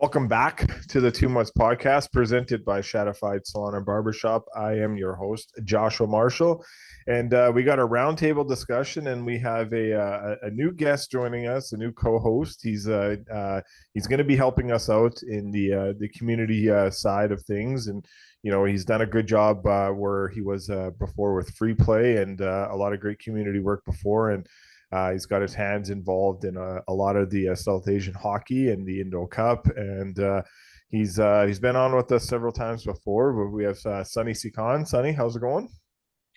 Welcome back to the 2 Months Podcast presented by Shadified Salon and Barbershop. I am your host, Joshua Marshall, and we got a roundtable discussion, and we have a new guest joining us, a new co-host. He's going to be helping us out in the community side of things, and he's done a good job where he was before with Free Play and a lot of great community work before, and he's got his hands involved in a lot of the South Asian hockey and the Indo Cup, and he's been on with us several times before. But we have Sonny Sikan. Sonny, how's it going?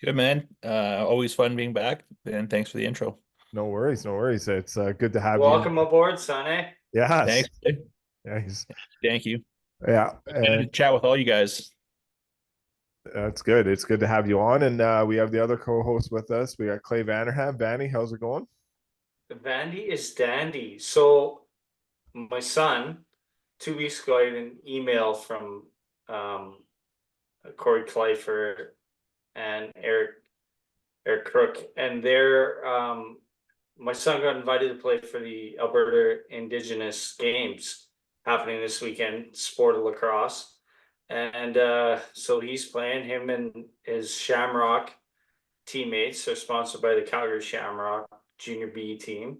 Good, man. Always fun being back, and thanks for the intro. No worries, no worries. It's good to have Welcome aboard, Sonny. Yes. Thanks. Yeah, Thank you. Yeah, and chat with all you guys. That's good. It's good to have you on, and we have the other co-host with us. We got Clay Vanderham. Vanny, how's it going? Vandy is dandy. So my son, 2 weeks ago, I had an email from Corey Kleifer and Eric Crook, and they're my son got invited to play for the Alberta Indigenous Games happening this weekend, sport of lacrosse. And so he's playing. Him and his Shamrock teammates are sponsored by the Calgary Shamrock Junior B team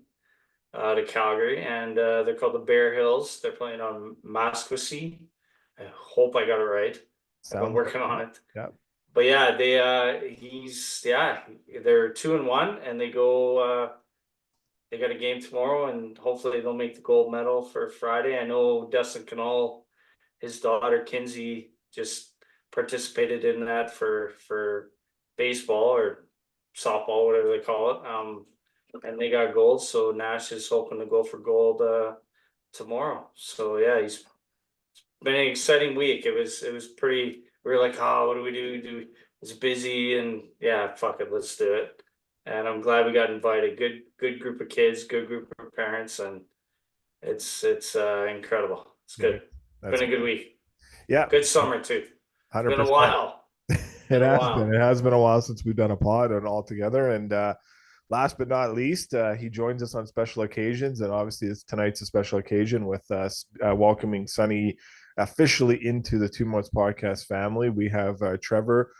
to Calgary, and they're called the Bear Hills. They're playing on Masquesi. I hope I got it right. I'm working on it. Yeah. But yeah, they're 2-1, and they go. They got a game tomorrow, and hopefully they'll make the gold medal for Friday. I know Dustin Canal, his daughter Kinsey, just participated in that for baseball or softball, whatever they call it. And they got gold. So Nash is hoping to go for gold tomorrow. So yeah, it's been an exciting week. It was pretty. We were like, oh, what do we do? It's busy, and yeah, fuck it, let's do it. And I'm glad we got invited. Good group of kids, good group of parents, and it's incredible. It's good. Been a good week. Yeah. Good summer too. 100%. It's been a while. It has been a while since we've done a pod and all together. And last but not least, he joins us on special occasions, and obviously tonight's a special occasion with us welcoming Sonny officially into the 2 Months Podcast family. We have Trevor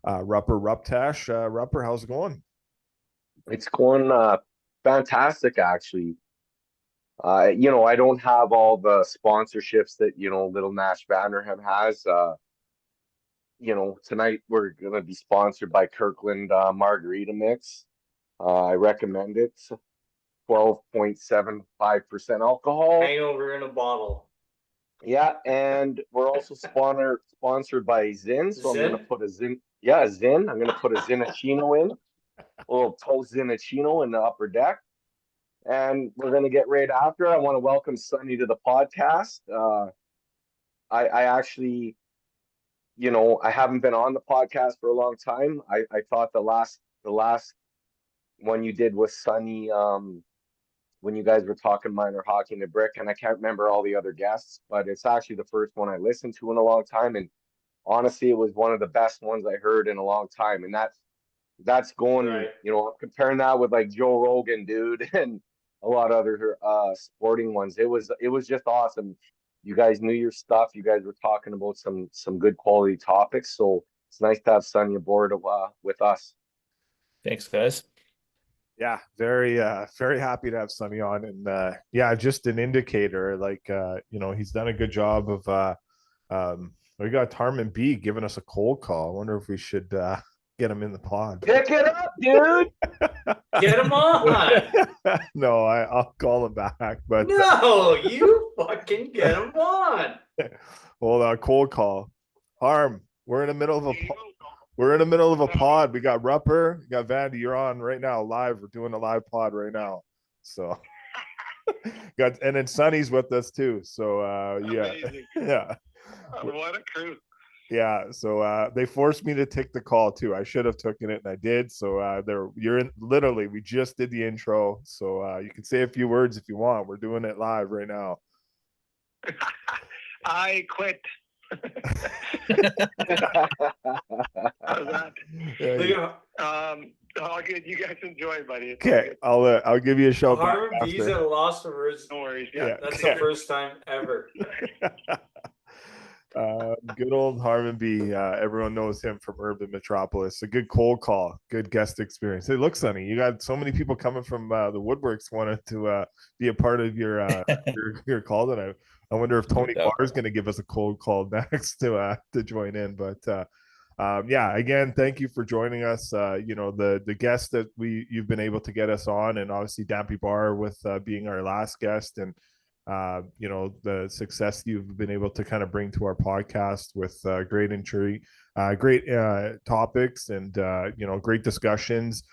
Rupper Ruptash. Rupper, how's it going? It's going fantastic, actually. I don't have all the sponsorships that, little Nash Vanderham has. Tonight we're going to be sponsored by Kirkland Margarita Mix. I recommend it. 12.75% alcohol. Hangover in a bottle. Yeah, and we're also sponsored by Zin. So Zin? I'm going to put a Zin. Yeah, Zin. I'm going to put a Zinachino in. A little toast Zinachino in the upper deck. And we're going to get right after. I want to welcome Sonny to the podcast. I actually, I haven't been on the podcast for a long time. I thought the last one you did was Sonny, when you guys were talking minor hockey and the brick, and I can't remember all the other guests, but it's actually the first one I listened to in a long time. And honestly, it was one of the best ones I heard in a long time. And that's going, Right. I'm comparing that with like Joe Rogan, dude, and a lot of other sporting ones. It was just awesome. You guys knew your stuff. You guys were talking about some good quality topics. So it's nice to have Sonny aboard with us. Thanks, guys. Yeah, very happy to have Sonny on, and just an indicator. Like he's done a good job of we got Tarman B giving us a cold call. I wonder if we should get him in the pod. Pick it up, dude. Get him on. No, I'll call him back. But No, you fucking get him on. Well, cold call. Harm, we're in the middle of a pod. We got Rupper, we got Vandy. You're on right now, live. We're doing a live pod right now. So and then Sonny's with us too. So yeah. Amazing. Yeah. What a crew. Yeah, so they forced me to take the call too. I should have taken it, and I did. So you're in. Literally, we just did the intro, so you can say a few words if you want. We're doing it live right now. I quit. How's that? Yeah, All good. You guys enjoy, buddy. It's all Okay, good. I'll give you a shout back Harvard B's after. at a loss for words. No worries. Yeah. Yeah. That's the first time ever. Good old Harmon B. Everyone knows him from Urban Metropolis. A good cold call, good guest experience. Hey, look, Sonny, you got so many people coming from the woodworks wanted to be a part of your call tonight. I wonder if Tony doubt. Barr is going to give us a cold call next to join in. But yeah, again, thank you for joining us. The guests that you've been able to get us on, and obviously Dampy Barr with being our last guest, and the success you've been able to kind of bring to our podcast with great intrigue, great topics, and great discussions.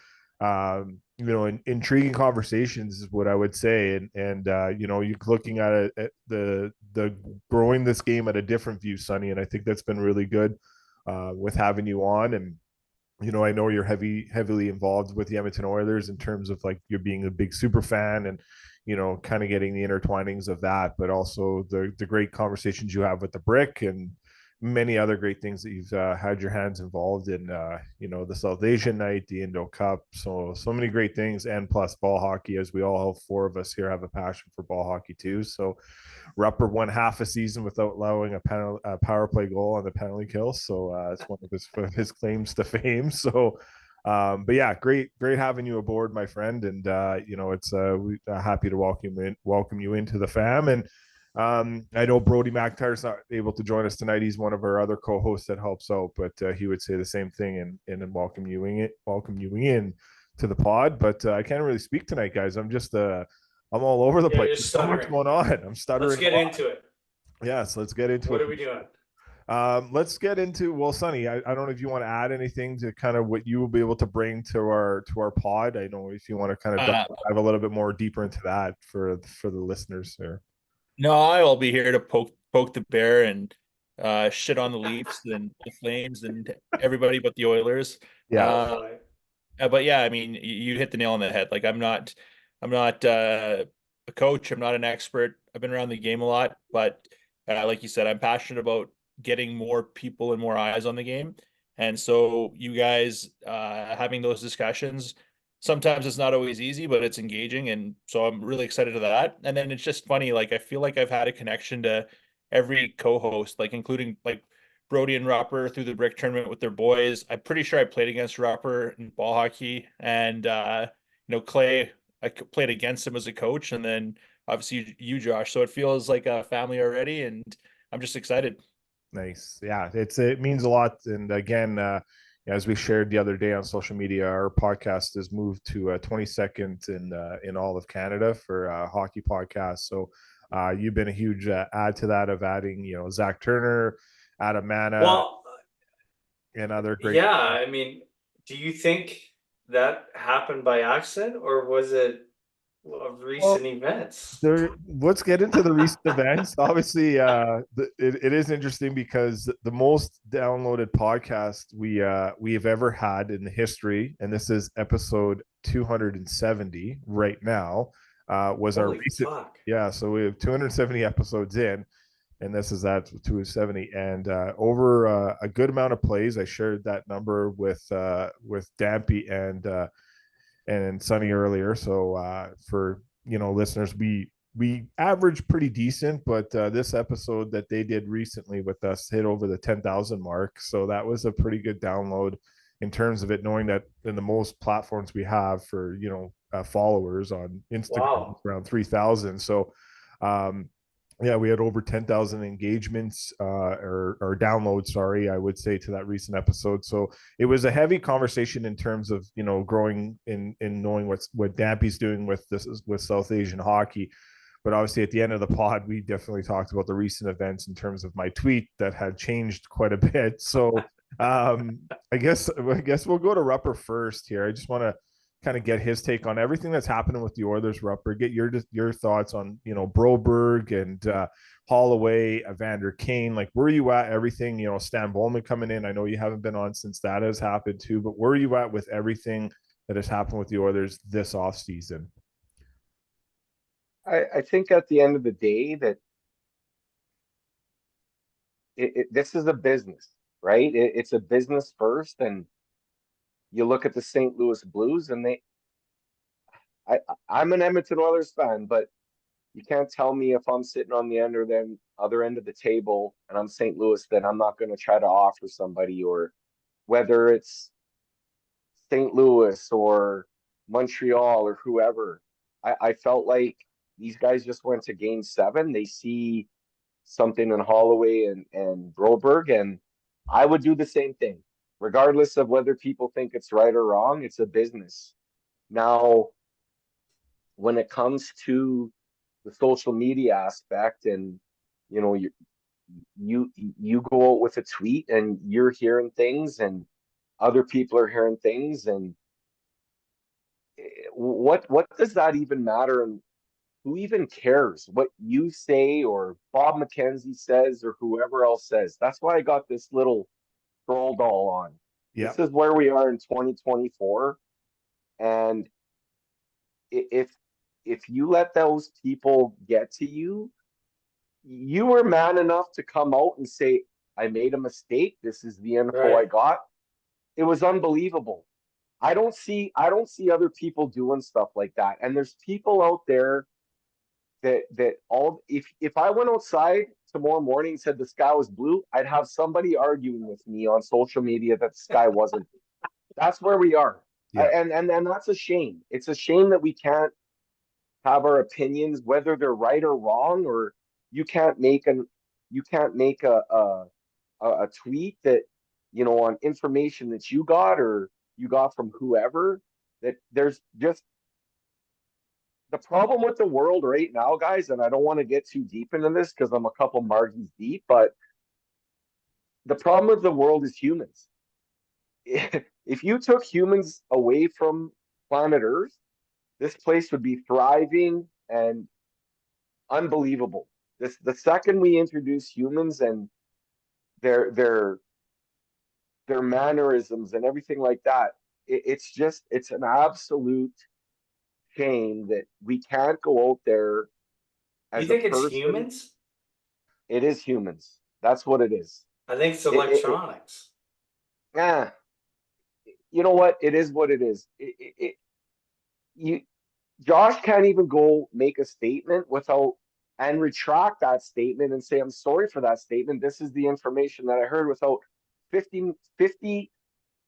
Intriguing conversations is what I would say, and you're looking at it at the growing this game at a different view, Sonny, and I think that's been really good with having you on. And I know you're heavily involved with the Edmonton Oilers in terms of like you're being a big super fan and kind of getting the intertwinings of that, but also the great conversations you have with the Brick and many other great things that you've had your hands involved in. The South Asian night, the Indo Cup, so many great things, and plus ball hockey, as we all four of us here have a passion for ball hockey too. So Rupper won half a season without allowing a power play goal on the penalty kill. So it's one of his claims to fame. So, but yeah, great having you aboard, my friend. And it's we happy to welcome you into the fam. And I know Brody McIntyre's not able to join us tonight. He's one of our other co-hosts that helps out, but he would say the same thing and welcome you in to the pod. But I can't really speak tonight, guys. I'm all over the place. There's so much going on. I'm stuttering. Let's get into it. Yes, let's get into it. What are we doing? Let's get into, well, Sonny, I don't know if you want to add anything to kind of what you will be able to bring to our pod. I know if you want to kind of dive a little bit more deeper into that for the listeners there. No, I'll be here to poke the bear and shit on the Leafs and the Flames and everybody but the Oilers. Yeah. But yeah, I mean, you hit the nail on the head. Like I'm not a coach. I'm not an expert. I've been around the game a lot, but like you said, I'm passionate about getting more people and more eyes on the game. And so you guys having those discussions, sometimes it's not always easy, but it's engaging. And so I'm really excited to that. And then it's just funny. Like, I feel like I've had a connection to every co-host, like including like Brody and Rupper through the Brick tournament with their boys. I'm pretty sure I played against Rupper in ball hockey, and Clay, I played against him as a coach, and then obviously you, Josh. So it feels like a family already, and I'm just excited. Nice. Yeah, it means a lot. And again, as we shared the other day on social media, our podcast has moved to 22nd in all of Canada for hockey podcasts. So you've been a huge add to that, of adding Zach Turner, Adam Mana, and other great. Yeah, I mean, do you think that happened by accident, or was it of recent events? Let's get into the recent events. Obviously, it is interesting because the most downloaded podcast we have ever had in the history, and this is episode 270 right now, was Holy our recent. fuck. Yeah, so we have 270 episodes in, and this is at 270, and over a good amount of plays. I shared that number with Dampy and Sonny earlier. So for listeners, we average pretty decent, but this episode that they did recently with us hit over the 10,000 mark. So that was a pretty good download in terms of it, knowing that in the most platforms we have for followers on Instagram, around 3,000. So yeah, we had over 10,000 engagements or downloads, sorry, I would say, to that recent episode. So it was a heavy conversation in terms of, growing in knowing what Dampy's doing with South Asian hockey. But obviously at the end of the pod, we definitely talked about the recent events in terms of my tweet that had changed quite a bit. So I guess we'll go to Rupper first here. I just want to kind of get his take on everything that's happening with the Oilers, Rupper. Get your thoughts on Broberg and Holloway, Evander Kane. Like, where are you at? Everything, Stan Bowman coming in. I know you haven't been on since that has happened too, but where are you at with everything that has happened with the Oilers this off season? I think at the end of the day that this is a business, right? It's a business first, and you look at the St. Louis Blues, and I'm an Edmonton Oilers fan, but you can't tell me if I'm sitting on the other end of the table and I'm St. Louis that I'm not going to try to offer somebody, or whether it's St. Louis or Montreal or whoever. I felt like these guys just went to game 7. They see something in Holloway and Broberg, and I would do the same thing, regardless of whether people think it's right or wrong. It's a business. Now, when it comes to the social media aspect, and you know, you go out with a tweet and you're hearing things and other people are hearing things, and what does that even matter, and who even cares what you say or Bob McKenzie says or whoever else says? That's why I got this little troll doll on. Yeah. This is where we are in 2024, and if you let those people get to you, you were man enough to come out and say, I made a mistake. This is the info I got. It was unbelievable. I don't see other people doing stuff like that. And there's people out there that all if I went outside tomorrow morning and said the sky was blue, I'd have somebody arguing with me on social media that the sky wasn't. That's where we are. Yeah. And that's a shame. It's a shame that we can't have our opinions, whether they're right or wrong, or you can't make a tweet that, you know, on information that you got or you got from whoever. That there's just the problem with the world right now, guys, and I don't want to get too deep into this because I'm a couple margins deep, but the problem with the world is humans. If you took humans away from planet Earth, this place would be thriving and unbelievable. The second we introduce humans and their mannerisms and everything like that, it's an absolute shame that we can't go out there as You think a it's person. humans? It is humans. That's what it is. I think it's electronics. Yeah. You know what? It is what it is. Josh can't even go make a statement without and retract that statement and say, I'm sorry for that statement. This is the information that I heard, without 50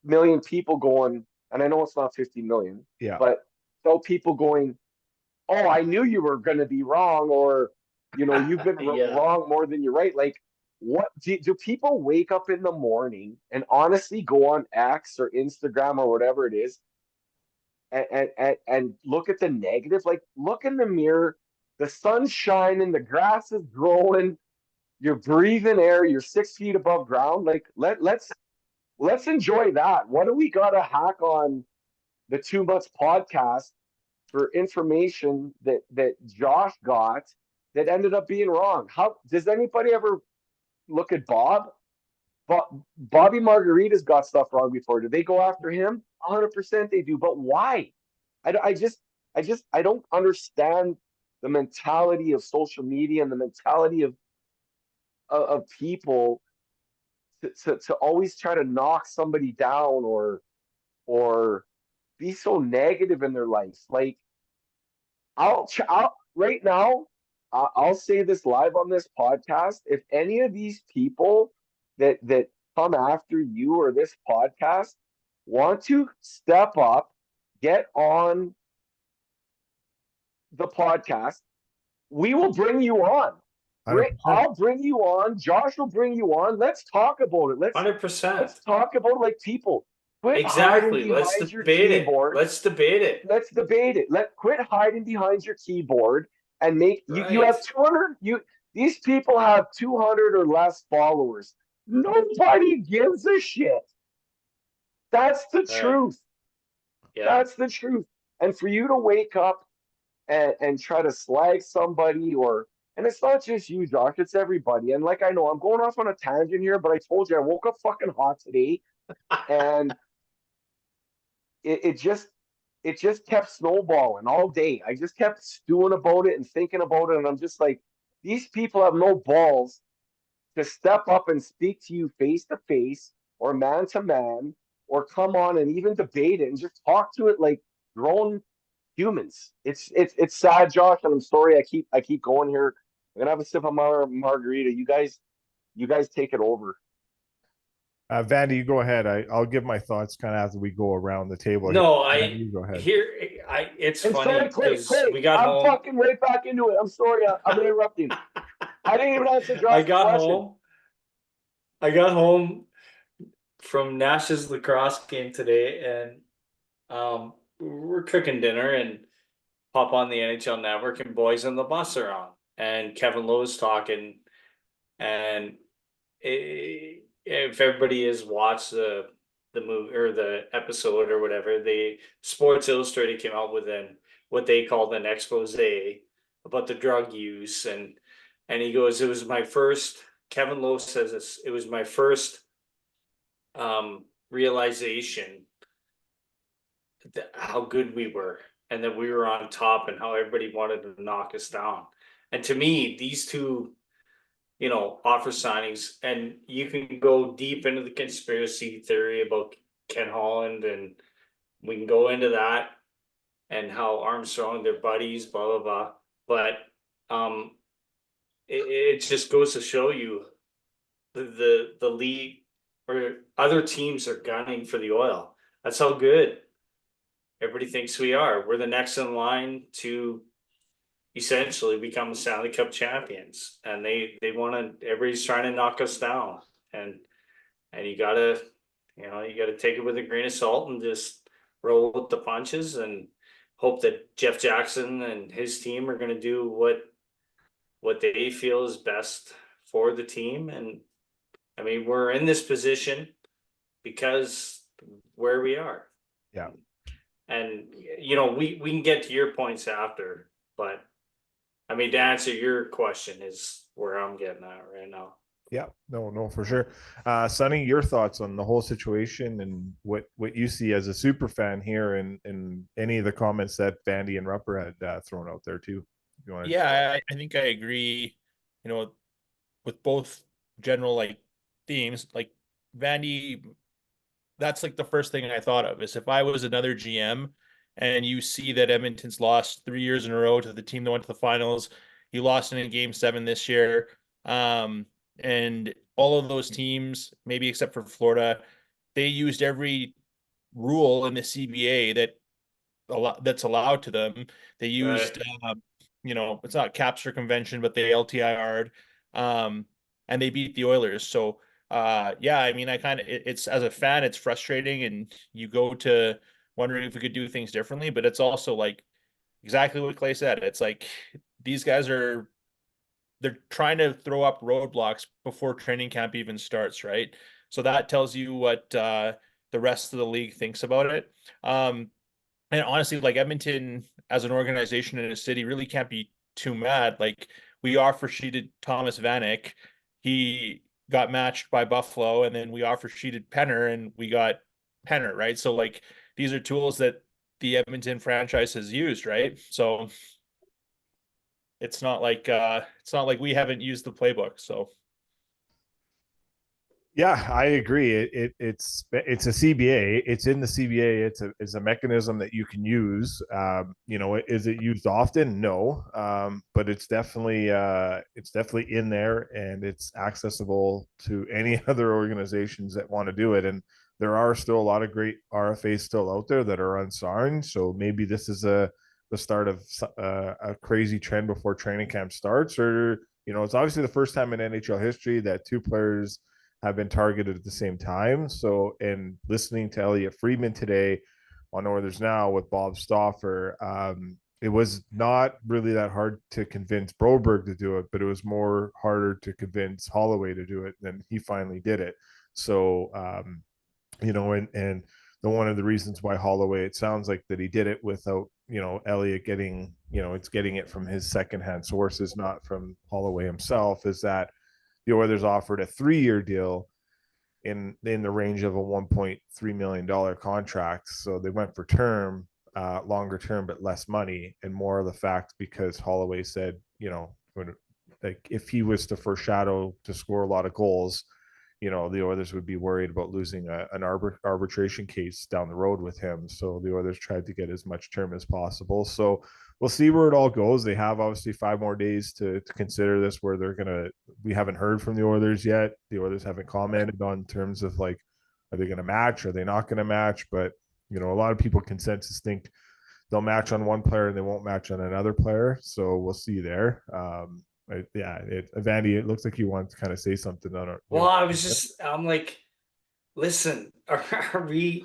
million people going, and I know it's not 50 million, Yeah. but without people going, oh, I knew you were going to be wrong, or, you know, you've been Yeah. wrong more than you're right. Like, what do people wake up in the morning and honestly go on X or Instagram or whatever it is and look at the negative? Like, look in the mirror, the sun's shining, the grass is growing, you're breathing air, you're 6 feet above ground. Like, let's enjoy that. What do we got to hack on the 2 Months podcast for information that Josh got that ended up being wrong? How does anybody ever look at Bob? Bobby Margarita's got stuff wrong before. Do they go after him? 100% they do. But why? I don't understand the mentality of social media and the mentality of people to always try to knock somebody down or be so negative in their life. Like, I'll right now, I'll say this live on this podcast. If any of these people that come after you or this podcast want to step up, get on the podcast, we will bring you on. 100%. I'll bring you on. Josh will bring you on. Let's talk about it. Let's 100%. talk about it like people. Quit Exactly. hiding Let's behind your debate it. keyboard. Let's debate it. Let's debate it. Quit hiding behind your keyboard and make you have 200. These people have 200 or less followers. Nobody gives a shit. That's the truth. Yeah. That's the truth. And for you to wake up and try to slag somebody, and it's not just you, Josh, it's everybody. And like, I know I'm going off on a tangent here, but I told you I woke up fucking hot today, and it just kept snowballing all day. I just kept stewing about it and thinking about it, and I'm just like, these people have no balls to step up and speak to you face to face or man to man or come on and even debate it and just talk to it like grown humans. It's sad, Josh, and I'm sorry I keep going here. I'm gonna have a sip of my margarita. You guys take it over. Vandy, you go ahead. I'll give my thoughts kind of after we go around the table. No, Vandy, you go ahead. it's And funny sorry, because we got I'm home. fucking right back into it. I'm sorry, I'm interrupting. I didn't even answer I Josh's got question. home. I got home from Nash's lacrosse game today, and we're cooking dinner and pop on the NHL Network, and boys on the bus are on, and Kevin Lowe's talking, and if everybody has watched the movie or the episode or whatever, the Sports Illustrated came out with what they called an expose about the drug use, and he goes, it was my first. Kevin Lowe says this. It was my first realization that how good we were and that we were on top and how everybody wanted to knock us down. And to me, these two, offer signings, and you can go deep into the conspiracy theory about Ken Holland, and we can go into that and how Armstrong, they're buddies, blah blah blah. But it just goes to show you the league or other teams are gunning for the oil. That's how good everybody thinks we are. We're the next in line to essentially become the Stanley Cup champions, and they want to. Everybody's trying to knock us down, and you gotta take it with a grain of salt and just roll with the punches and hope that Jeff Jackson and his team are going to do what they feel is best for the team. And I mean, we're in this position because where we are. Yeah. And we can get to your points after, but I mean, to answer your question is where I'm getting at right now. Yeah, no, for sure. Sonny, your thoughts on the whole situation and what you see as a super fan here, and any of the comments that Vandy and Rupper had thrown out there too. If you want to... Yeah, I think I agree. With both general themes, like Vandy. That's the first thing I thought of is if I was another GM and you see that Edmonton's lost 3 years in a row to the team that went to the finals, you lost in Game 7 this year. And all of those teams, maybe except for Florida, they used every rule in the CBA that's allowed to them. They used, it's not capture convention, but they LTIR'd, and they beat the Oilers. So, yeah, I mean, it's as a fan, it's frustrating, and you go to wondering if we could do things differently, but it's also exactly what Clay said. It's these guys they're trying to throw up roadblocks before training camp even starts, right? So that tells you what the rest of the league thinks about it. And honestly, Edmonton as an organization in a city really can't be too mad. We offer sheeted Thomas Vanek. He got matched by Buffalo, and then we offer sheeted Penner, and we got Penner, right? So these are tools that the Edmonton franchise has used, right? So it's not like we haven't used the playbook. So yeah, I agree. It's a CBA. It's in the CBA. It's a mechanism that you can use. Is it used often? No, but it's definitely in there, and it's accessible to any other organizations that want to do it. And there are still a lot of great RFAs still out there that are unsigned. So maybe this is the start of a crazy trend before training camp starts, or it's obviously the first time in NHL history that two players have been targeted at the same time. So, and listening to Elliot Friedman today on Oilers Now with Bob Stauffer, it was not really that hard to convince Broberg to do it, but it was more harder to convince Holloway to do it, and he finally did it. So, and one of the reasons why Holloway, it sounds like that he did it without, Elliot getting, it's getting it from his secondhand sources, not from Holloway himself, is that the Oilers offered a 3-year deal in the range of a $1.3 million contract. So they went for term, longer term, but less money, and more of the fact because Holloway said, if he was to foreshadow to score a lot of goals, you know, the Oilers would be worried about losing an arbitration case down the road with him. So the Oilers tried to get as much term as possible. So we'll see where it all goes. They have obviously 5 more days to consider this, where we haven't heard from the Oilers yet. The Oilers haven't commented on terms of like, are they going to match? Are they not going to match? But, you know, a lot of people consensus think they'll match on one player and they won't match on another player. So we'll see there. Vandy, it looks like you want to kind of say something on it. Well, I'm like, listen, are we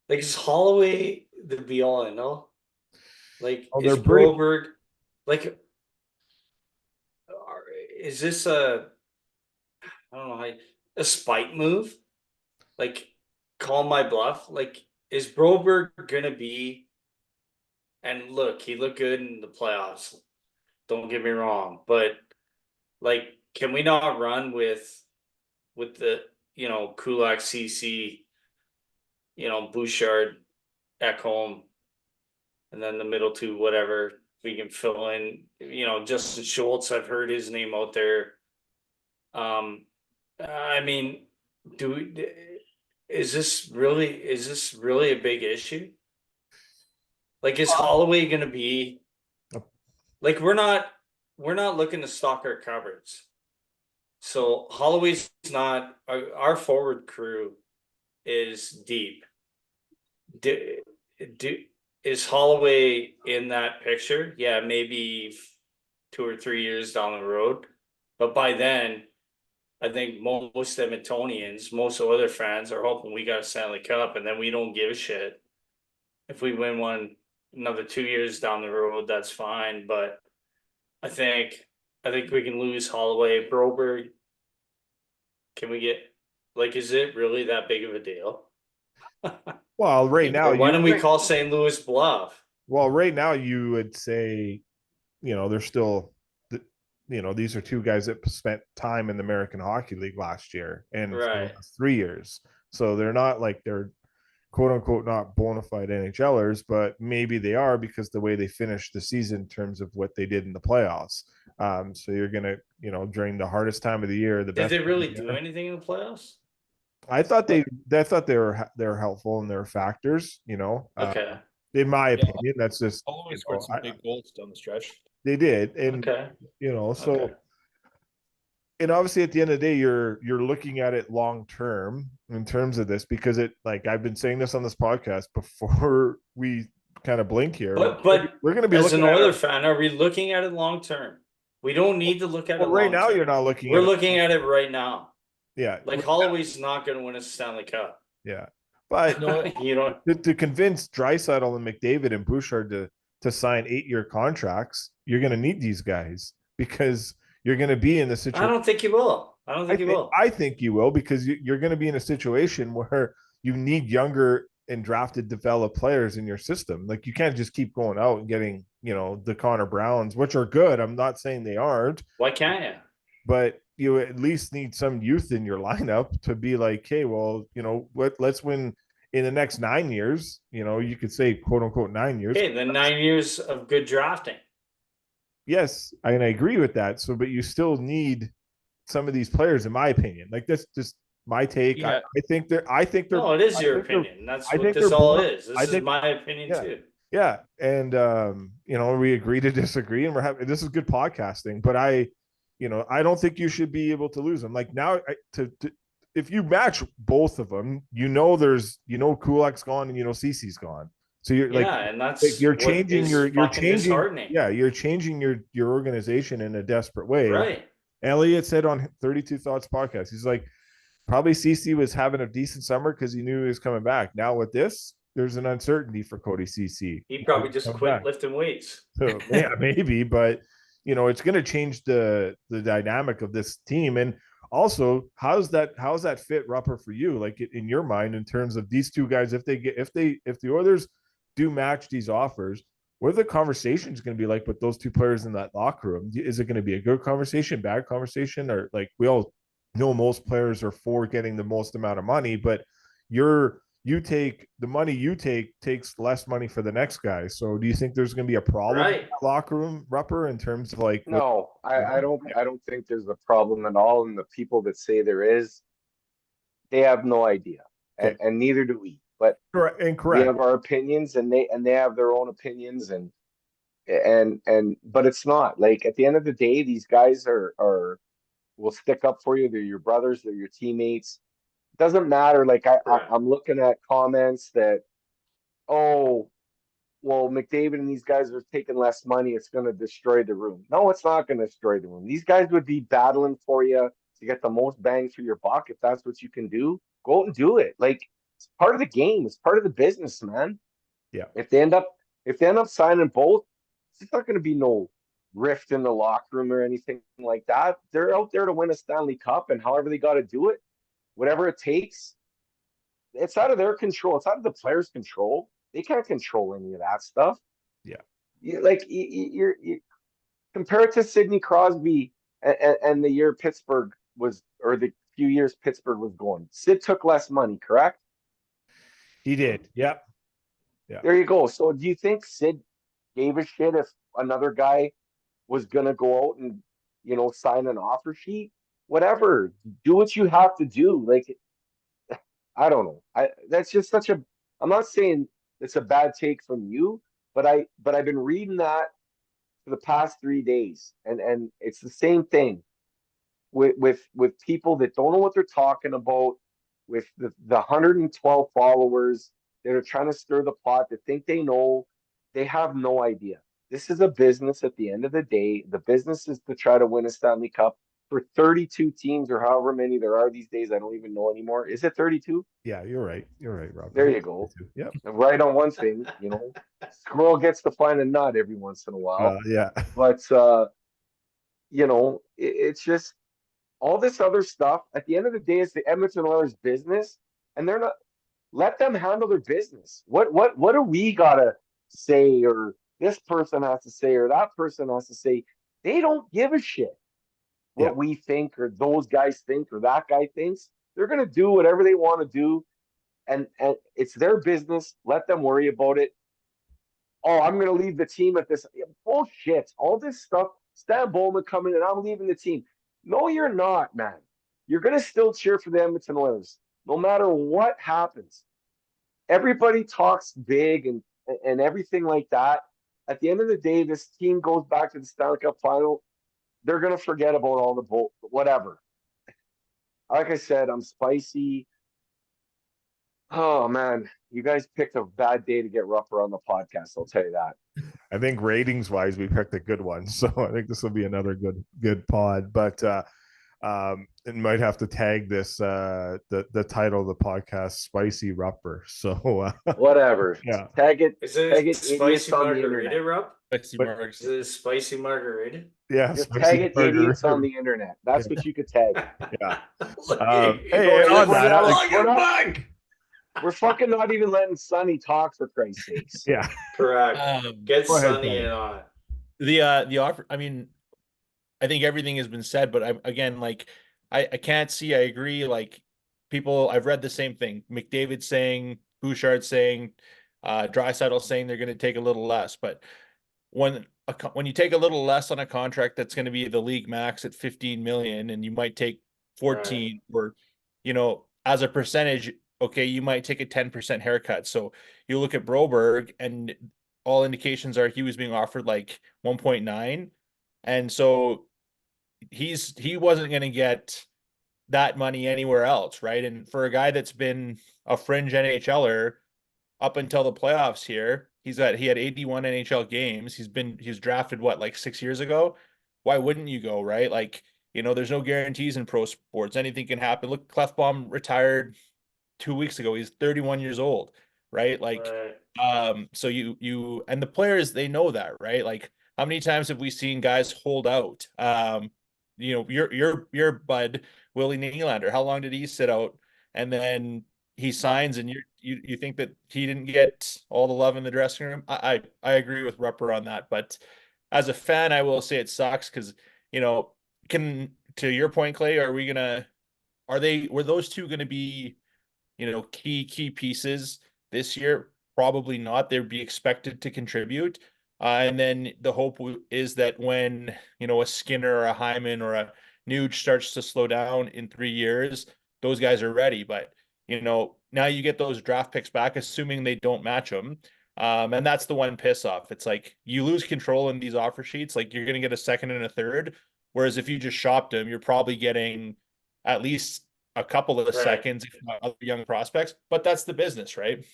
like, is Holloway the be all and all? Like, is Broberg like, is this I don't know, a spite move? Like, call my bluff? Like, is Broberg gonna be? And look, he looked good in the playoffs. Don't get me wrong, but like, can we not run with the, you know, Kulak, CC, you know, Bouchard, Ekholm, and then the middle two, whatever we can fill in, you know, Justin Schultz. I've heard his name out there. I mean, is this really a big issue? Like, is Holloway going to be like, we're not looking to stock our cupboards. So Holloway's not, our forward crew is deep. Is Holloway in that picture? Yeah, maybe 2 or 3 years down the road. But by then, I think most Edmontonians, most other fans are hoping we got a Stanley Cup, and then we don't give a shit. If we win one another 2 years down the road, that's fine. But I think we can lose Holloway. Broberg, can we get, like, is it really that big of a deal? Well, right now, why don't we call St. Louis bluff? Well, right now you would say, you know, they're still, you know, these are 2 guys that spent time in the American Hockey League last year and right. 3 years. So they're not like they're quote unquote not bona fide NHLers, but maybe they are because the way they finished the season in terms of what they did in the playoffs. So you're gonna, you know, during the hardest time of the year, did they really do anything in the playoffs? I thought they were helpful and they were factors, you know. Okay. In my opinion, that's just Holloway scored some big goals down the stretch. They did, and you know, so and obviously at the end of the day, you're looking at it long term in terms of this, because it, like, I've been saying this on this podcast before we kind of blink here. But we're going to be as looking an Oilers fan, are we looking at it long term? We don't need to look at it right now. You're not looking. We're looking at it right now. Yeah, like Holloway's not going to win a Stanley Cup. Yeah, but you know, to convince Draisaitl and McDavid and Bouchard to sign 8-year contracts, you're going to need these guys because you're going to be in the situation. I don't think you will. I think you will, because you're going to be in a situation where you need younger and drafted, developed players in your system. Like, you can't just keep going out and getting, you know, the Connor Browns, which are good. I'm not saying they aren't. Why can't you? But you at least need some youth in your lineup to be like, hey, well, you know what, let's win in the next 9 years. You know, you could say quote unquote 9 years. Okay, then 9 years of good drafting. Yes, I agree with that. So, but you still need some of these players, in my opinion. Like, that's just my take. Yeah. I think they're. No, it is your opinion. That's what this all is. This is my opinion too. Yeah, and you know, we agree to disagree, and we're having, this is good podcasting. But I don't think you should be able to lose them. Like, now, if you match both of them, Kulak's gone and CC's gone. So you're and that's you're changing your disheartening. Yeah, you're changing your organization in a desperate way. Right. Elliot said on 32 Thoughts podcast, he's like, probably CC was having a decent summer because he knew he was coming back. Now with this, there's an uncertainty for Cody CC. He probably just quit lifting weights. So, yeah, maybe, but it's going to change the dynamic of this team. And also, how's that fit Rupper for you? Like, in your mind, in terms of these 2 guys, if the Oilers do match these offers, what are the conversations going to be like with those 2 players in that locker room? Is it going to be a good conversation, bad conversation? Or, like, we all know most players are for getting the most amount of money, but you take the money takes less money for the next guy. So do you think there's going to be a problem in that locker room, Rupper, in terms of like? No, I don't think there's a problem at all. And the people that say there is, they have no idea, Okay. and neither do we. But Correct. we Incorrect. have our opinions, and they have their own opinions, and but it's not like at the end of the day, these guys are will stick up for you. They're your brothers, they're your teammates. Doesn't matter. Like Correct. I'm looking at comments that, oh, well, McDavid and these guys are taking less money. It's going to destroy the room. No, it's not going to destroy the room. These guys would be battling for you to get the most bang for your buck. If that's what you can do, go out and do it. Like, it's part of the game. It's part of the business, man. Yeah. If they end up signing both, it's not going to be no rift in the locker room or anything like that. They're out there to win a Stanley Cup, and however they got to do it, whatever it takes, it's out of their control. It's out of the players' control. They can't control any of that stuff. Yeah. You compare it to Sidney Crosby and the year Pittsburgh was, or the few years Pittsburgh was going. Sid took less money, correct? He did. Yep. Yeah. There you go. So do you think Sid gave a shit if another guy was gonna go out and sign an offer sheet? Whatever. Do what you have to do. Like, I don't know. That's just such a. I'm not saying it's a bad take from you, but I've been reading that for the past 3 days, and it's the same thing with people that don't know what they're talking about, with the 112 followers that are trying to stir the pot, that think they know. They have no idea. This is a business at the end of the day. The business is to try to win a Stanley Cup for 32 teams or however many there are these days. I don't even know anymore. Is it 32? Yeah, you're right. You're right, Rob. There you go. Yep. Right on one thing, squirrel gets to find a nut every once in a while. Yeah. But it's just all this other stuff. At the end of the day, it's the Edmonton Oilers business, and they're not. Let them handle their business. What do we gotta say, or this person has to say, or that person has to say? They don't give a shit what we think, or those guys think, or that guy thinks. They're gonna do whatever they want to do, and it's their business. Let them worry about it. Oh, I'm gonna leave the team at this. Bullshit. All this stuff. Stan Bowman coming in, I'm leaving the team. No, you're not, man. You're gonna still cheer for the Edmonton Oilers, no matter what happens. Everybody talks big and everything like that. At the end of the day, this team goes back to the Stanley Cup final. They're gonna forget about all the whatever. Like I said, I'm spicy. Oh man, you guys picked a bad day to get Rupper on the podcast. I'll tell you that. I think ratings wise, we picked a good one. So I think this will be another good pod. But it might have to tag this the title of the podcast "Spicy Rupper." So whatever. Yeah. Tag it. Is it tag it spicy on the margarita, internet. Rob? Spicy But- margs. Is it spicy margarita? Yeah. Just spicy tag it burger. idiots on the internet. That's what you could tag. Yeah. Hey, hey, on that, like, We're fucking not even letting Sonny talk, for Christ's sakes. Yeah. correct. Get Go ahead, Sonny Sonny. in on it. The offer, I mean, I think everything has been said, but I can't see. I agree. Like, people, I've read the same thing. McDavid saying, Bouchard saying, Draisaitl saying they're going to take a little less. But when you take a little less on a contract that's going to be the league max at 15 million, and you might take 14, or as a percentage, okay, you might take a 10% haircut. So you look at Broberg, and all indications are he was being offered like 1.9, and so he wasn't going to get that money anywhere else, right? And for a guy that's been a fringe NHLer up until the playoffs here, he had 81 NHL games. He's drafted like 6 years ago. Why wouldn't you go, right? Like, there's no guarantees in pro sports. Anything can happen. Look, Clefbaum retired 2 weeks ago. He's 31 years old, right? Like, so you and the players, they know that, right? Like, how many times have we seen guys hold out? Your bud Willie Nylander, how long did he sit out? And then he signs, and you think that he didn't get all the love in the dressing room. I agree with Rupper on that, but as a fan, I will say it sucks because to your point, Clay, were those two going to be key pieces this year? Probably not. They'd be expected to contribute. And then the hope is that when, a Skinner or a Hyman or a Nuge starts to slow down in 3 years, those guys are ready. But, now you get those draft picks back, assuming they don't match them. And that's the one piss off. It's like you lose control in these offer sheets. Like you're going to get a second and a third. Whereas if you just shopped them, you're probably getting at least a couple of seconds, if not other young prospects. But that's the business, right?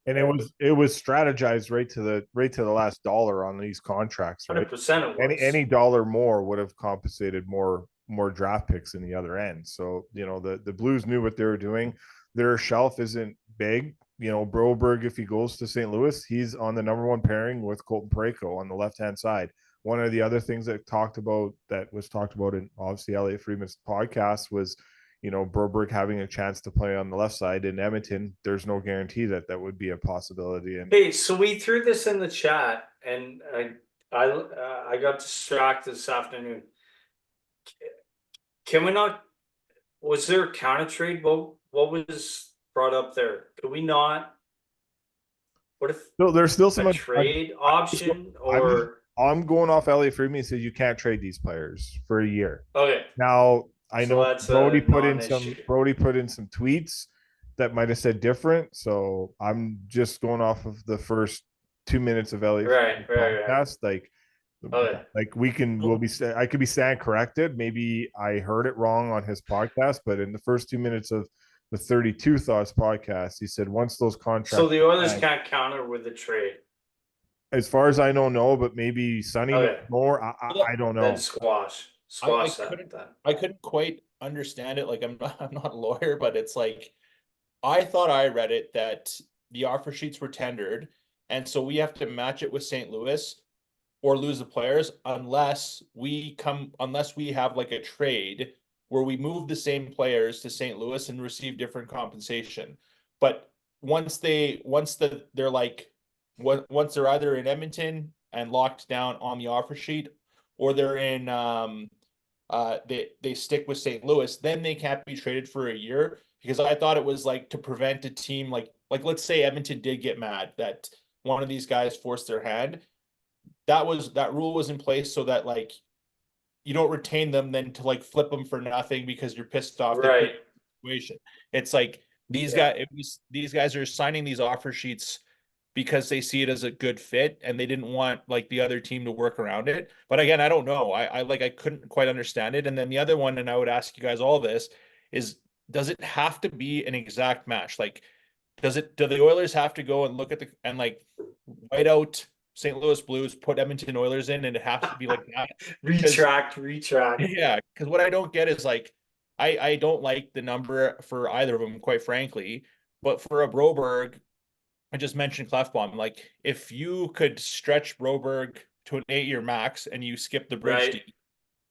And it was strategized right to the last dollar on these contracts, right? 100% it was. Any dollar more would have compensated more draft picks in the other end. So, the Blues knew what they were doing. Their shelf isn't big. Broberg, if he goes to St. Louis, he's on the number one pairing with Colton Parayko on the left-hand side. One of the other things that was talked about in obviously Elliot Friedman's podcast was, Broberg having a chance to play on the left side in Edmonton. There's no guarantee that would be a possibility. And hey, so we threw this in the chat, and I got distracted this afternoon. Can we not? Was there a counter trade? What was brought up there? Could we not? What if there's still some trade option? Or I'm going off Elliot Friedman. He said you can't trade these players for a year. Okay. Now I know Brody put in some tweets that might have said different. So I'm just going off of the first 2 minutes of Elliot podcast. Right. I could be stand corrected. Maybe I heard it wrong on his podcast, but in the first 2 minutes of the 32 Thoughts podcast, he said once those contracts. So the Oilers can't counter with a trade. As far as I know, no, but maybe Sonny more. I don't know. Then squash I couldn't quite understand it. Like I'm not a lawyer, but it's like I thought I read it that the offer sheets were tendered, and so we have to match it with St. Louis or lose the players unless we have like a trade where we move the same players to St. Louis and receive different compensation. But once they're either in Edmonton and locked down on the offer sheet, or they're in they stick with St. Louis, then they can't be traded for a year. Because I thought it was like to prevent a team like let's say Edmonton did get mad that one of these guys forced their hand. That rule was in place so that like you don't retain them then to like flip them for nothing because you're pissed off. Right. Situation. It's like these guys are signing these offer sheets because they see it as a good fit and they didn't want like the other team to work around it. But again, I don't know. I couldn't quite understand it. And then the other one, and I would ask you guys all this, is does it have to be an exact match? Like, do the Oilers have to go and look at white out St. Louis Blues, put Edmonton Oilers in, and it has to be like that? retract. Yeah, because what I don't get is like, I don't like the number for either of them, quite frankly. But for a Broberg, I just mentioned Clefbaum. Like, if you could stretch Broberg to an 8-year max and you skip the bridge deal,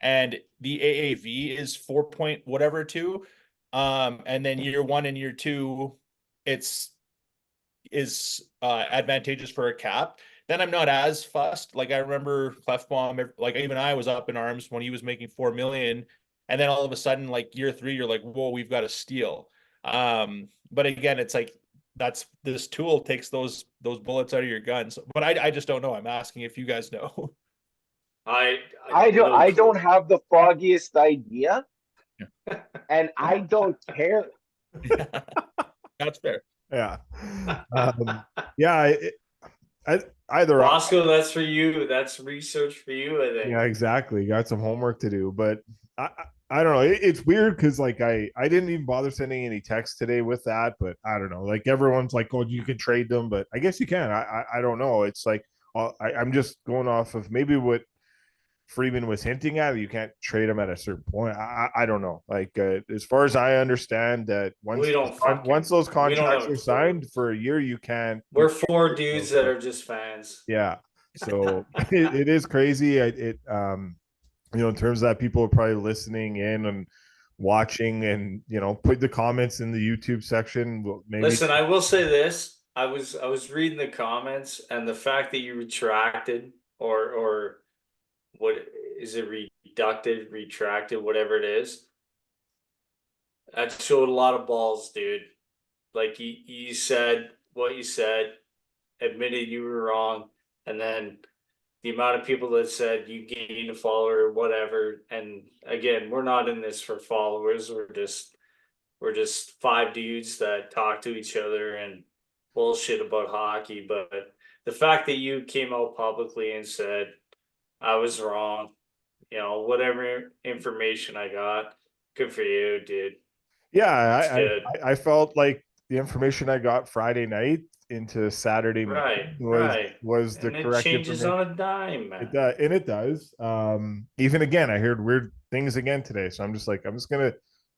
and the AAV is 4 point whatever 2, and then year 1 and year 2, is advantageous for a cap, then I'm not as fussed. Like I remember Clefbaum, like even I was up in arms when he was making $4 million, and then all of a sudden, like year 3, you're like, whoa, we've got a steal. But again, it's like this tool takes those bullets out of your guns. But I just don't know. I'm asking if you guys know. I don't have the foggiest idea, and I don't care. That's fair. Yeah. Either Bosco, that's for you. That's research for you, I think. Yeah, exactly. Got some homework to do, but I don't know. It's weird because like I didn't even bother sending any text today with that, but I don't know. Like everyone's like, oh, you can trade them, but I guess you can. I don't know. It's like I'm just going off of maybe what Freeman was hinting at. You can't trade them at a certain point. I don't know. Like as far as I understand, that once those contracts are signed for a year, you can't. We're 4 dudes that are just fans. Yeah. So it is crazy. In terms of that, people are probably listening in and watching, and put the comments in the YouTube section. Listen, I will say this: I was reading the comments, and the fact that you retracted or what is it, retracted, whatever it is, that showed a lot of balls, dude. Like you said what you said, admitted you were wrong, and then the amount of people that said you gained a follower or whatever. And again, we're not in this for followers. We're just we're just five dudes that talk to each other and bullshit about hockey. But the fact that you came out publicly and said I was wrong, whatever information I got, good for you, dude. Yeah, It's good. I felt like the information I got Friday night into Saturday Right, was the and it correct changes information. on a dime, man. It does, and it does. Even again, I heard weird things again today, so I'm just gonna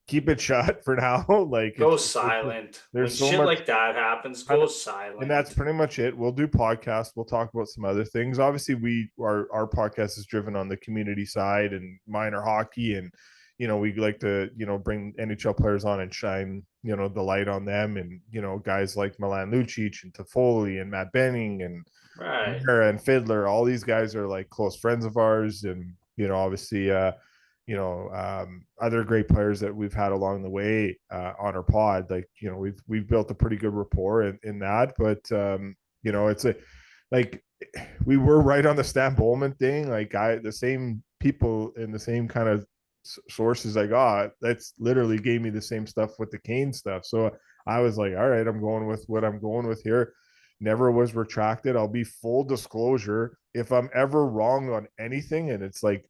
keep it shut for now. Like, Go silent. When there's so shit much, like that happens, go silent. and that's pretty much it. We'll do podcasts. We'll talk about some other things. Obviously, our podcast is driven on the community side and minor hockey, and we like to bring NHL players on and shine the light on them, and guys like Milan Lucic and Toffoli and Matt Benning and right. and Fiddler. All these guys are like close friends of ours, and obviously other great players that we've had along the way on our pod. Like we've built a pretty good rapport in that, but it's like we were right on the Stan Bowman thing. Like the same people in the same kind of sources I got, that's literally gave me the same stuff with the Kane stuff. So I was like, all right, I'm going with what I'm going with here. Never was retracted. I'll be full disclosure. If I'm ever wrong on anything, and it's like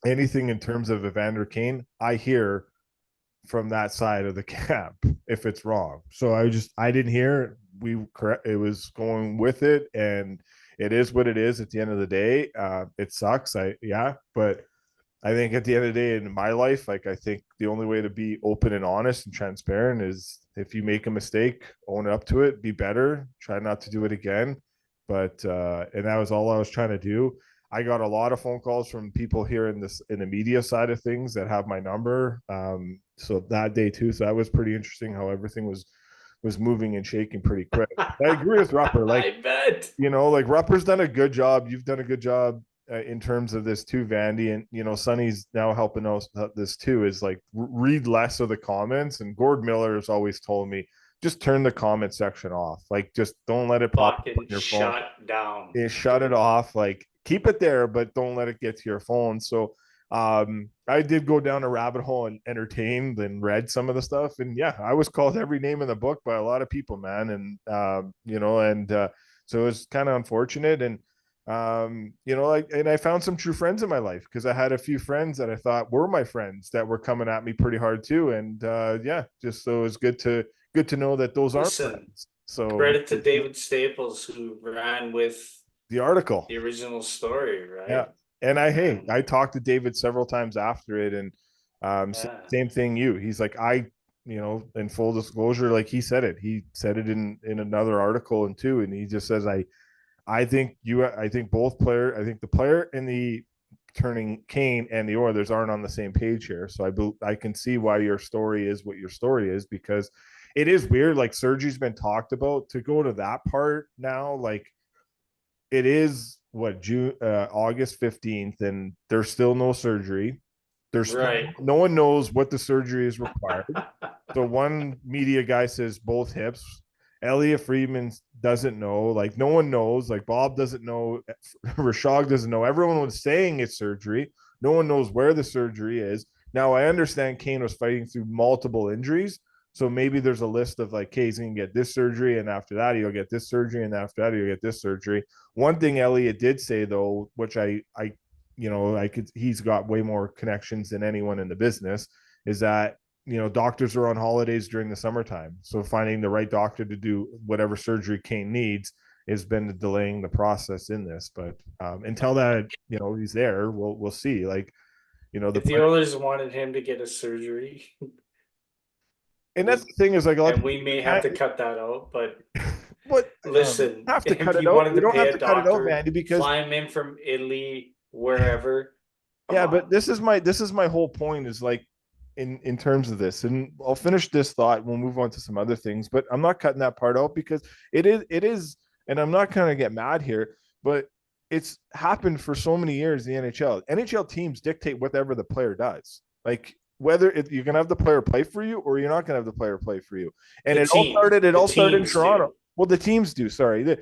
anything in terms of Evander Kane, I hear from that side of the camp if it's wrong. So I didn't hear. It was going with it, and it is what it is at the end of the day. It sucks. But I think at the end of the day in my life, like I think the only way to be open and honest and transparent is if you make a mistake, own up to it, be better, try not to do it again. But and that was all I was trying to do. I got a lot of phone calls from people here in the media side of things that have my number. So that day too. So that was pretty interesting how everything was moving and shaking pretty quick. I agree with Rupper. Like I bet. like Rupper's done a good job. You've done a good job in terms of this too, Vandy, and Sonny's now helping us this too. Is like read less of the comments. And Gord Miller has always told me just turn the comment section off. Like just don't let it pop up on your phone. Shut down. Shut it off. Like keep it there, but don't let it get to your phone. So I did go down a rabbit hole and entertained and read some of the stuff, and yeah, I was called every name in the book by a lot of people, man. And so it was kind of unfortunate. And and I found some true friends in my life because I had a few friends that I thought were my friends that were coming at me pretty hard too. And just so it was good to know that those aren't friends. So credit to David Staples who ran with the article, the original story, right? Yeah. And I talked to David several times after it, and same thing. He's like, in full disclosure, like he said it in another article and too, and he just says, I think the player in the turning Kane and the Oilers aren't on the same page here. So I can see why your story is what your story is, because it is weird. Like surgery's been talked about. To go to that part now, like it is August 15th, and there's still no surgery. There's no one knows what the surgery is required. So one media guy says both hips. Elliot Friedman doesn't know. Like no one knows. Like Bob doesn't know. Rashog doesn't know. Everyone was saying it's surgery. No one knows where the surgery is. Now I understand Kane was fighting through multiple injuries. So maybe there's a list of like, okay, he's going to get this surgery, and after that he'll get this surgery, and after that he'll get this surgery. One thing Elliot did say though, which he's got way more connections than anyone in the business, is that doctors are on holidays during the summertime. So finding the right doctor to do whatever surgery Kane needs has been delaying the process in this. But until that, he's there, we'll see. Like, if the Oilers wanted him to get a surgery. And that's the thing is like, and we may have to cut that out, but what? Listen, have to cut if it you out. wanted You to don't pay have a to cut it out, doctor, Mandy, because fly him in from Italy, wherever. Yeah, but this is my whole point is like in terms of this, and I'll finish this thought. We'll move on to some other things, but I'm not cutting that part out because it is, and I'm not going to get mad here, but it's happened for so many years in the NHL. NHL teams dictate whatever the player does. Like whether you're going to have the player play for you or you're not going to have the player play for you. And it all started in Toronto. Do. Well, the teams do. Sorry, the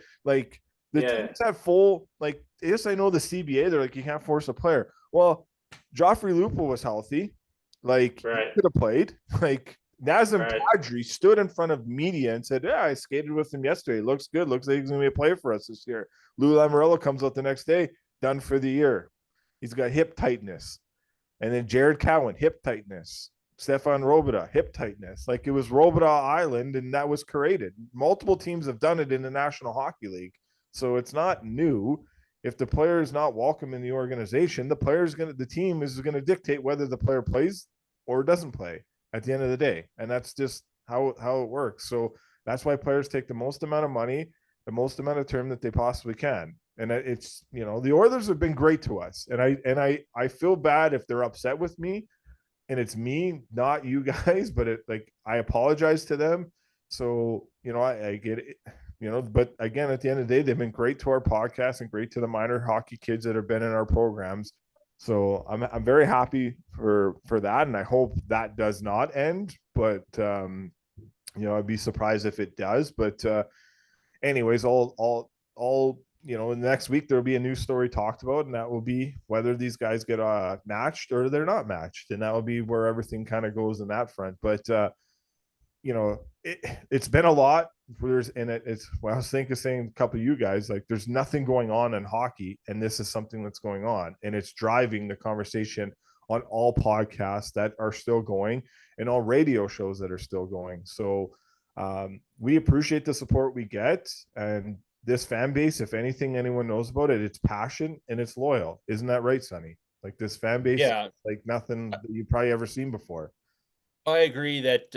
teams have full, like, yes, I know the CBA. They're like, you can't force a player. Well, Joffrey Lupul was healthy. Like, he could have played. Like, Nazem Right. Kadri stood in front of media and said, "Yeah, I skated with him yesterday. Looks good. Looks like he's going to be a player for us this year." Lou Lamoriello comes out the next day, done for the year. He's got hip tightness. And then Jared Cowan, hip tightness. Stefan Robida, hip tightness. Like it was Robida Island, and that was created. Multiple teams have done it in the National Hockey League. So it's not new. If the player is not welcome in the organization, the team is going to dictate whether the player plays or doesn't play at the end of the day. And that's just how it works. So that's why players take the most amount of money, the most amount of term that they possibly can. And it's, the Oilers have been great to us. And I feel bad if they're upset with me, and it's me, not you guys, but I apologize to them. So, I get it, but again, at the end of the day, they've been great to our podcast and great to the minor hockey kids that have been in our programs. So I'm very happy for that. And I hope that does not end, but I'd be surprised if it does. But anyways, all in the next week there'll be a new story talked about, and that will be whether these guys get matched or they're not matched, and that will be where everything kind of goes in that front. But it's been a lot. It's I was saying a couple of you guys, like, there's nothing going on in hockey, and this is something that's going on, and it's driving the conversation on all podcasts that are still going and all radio shows that are still going. So we appreciate the support we get, and this fan base, if anything anyone knows about it, it's passion and it's loyal. Isn't that right, Sonny? Like, this fan base, Yeah, like nothing that you've probably ever seen before. I agree that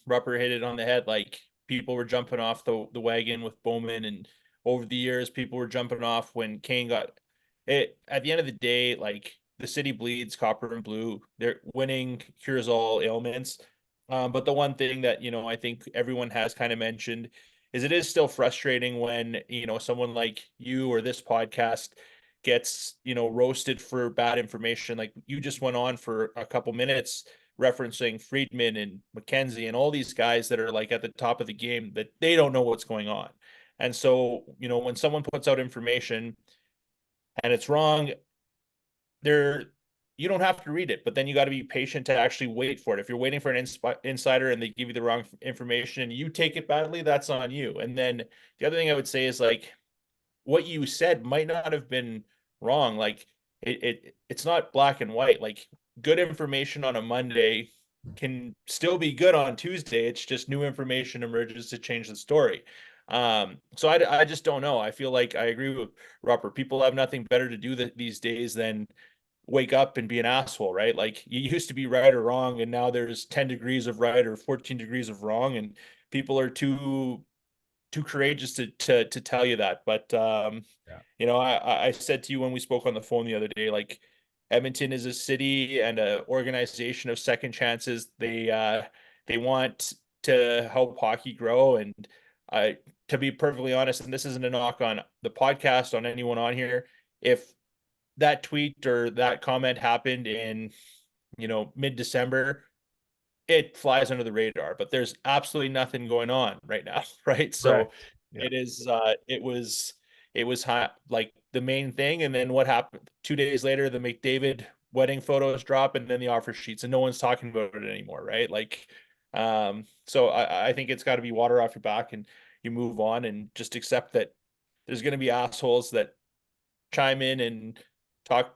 Rupper hit it on the head. Like, people were jumping off the wagon with Bowman, and over the years, people were jumping off when Kane got it. At the end of the day, like, the city bleeds copper and blue. They're winning cures all ailments. But the one thing that I think everyone has kind of mentioned is it is still frustrating when someone like you or this podcast gets roasted for bad information. Like, you just went on for a couple minutes referencing Friedman and McKenzie and all these guys that are like at the top of the game, that they don't know what's going on. And so, when someone puts out information and it's wrong, you don't have to read it, but then you got to be patient to actually wait for it. If you're waiting for an insider and they give you the wrong information and you take it badly, that's on you. And then the other thing I would say is, like, what you said might not have been wrong. Like, it's not black and white. Like, good information on a Monday can still be good on Tuesday. It's just new information emerges to change the story. So I just don't know. I feel like I agree with Rupper. People have nothing better to do these days than wake up and be an asshole, right? Like, you used to be right or wrong, and now there's 10 degrees of right or 14 degrees of wrong, and people are too courageous to tell you that. But Yeah. I said to you when we spoke on the phone the other day, like, Edmonton is a city and an organization of second chances. They want to help hockey grow, and to be perfectly honest, and this isn't a knock on the podcast, on anyone on here, if that tweet or that comment happened in mid-December, it flies under the radar. But there's absolutely nothing going on right now, right? So Correct. Yeah. it was hot, like, the main thing. And then what happened 2 days later, the McDavid wedding photos drop, and then the offer sheets, and no one's talking about it anymore, right? Like, so I think it's got to be water off your back, and you move on and just accept that there's going to be assholes that chime in and talk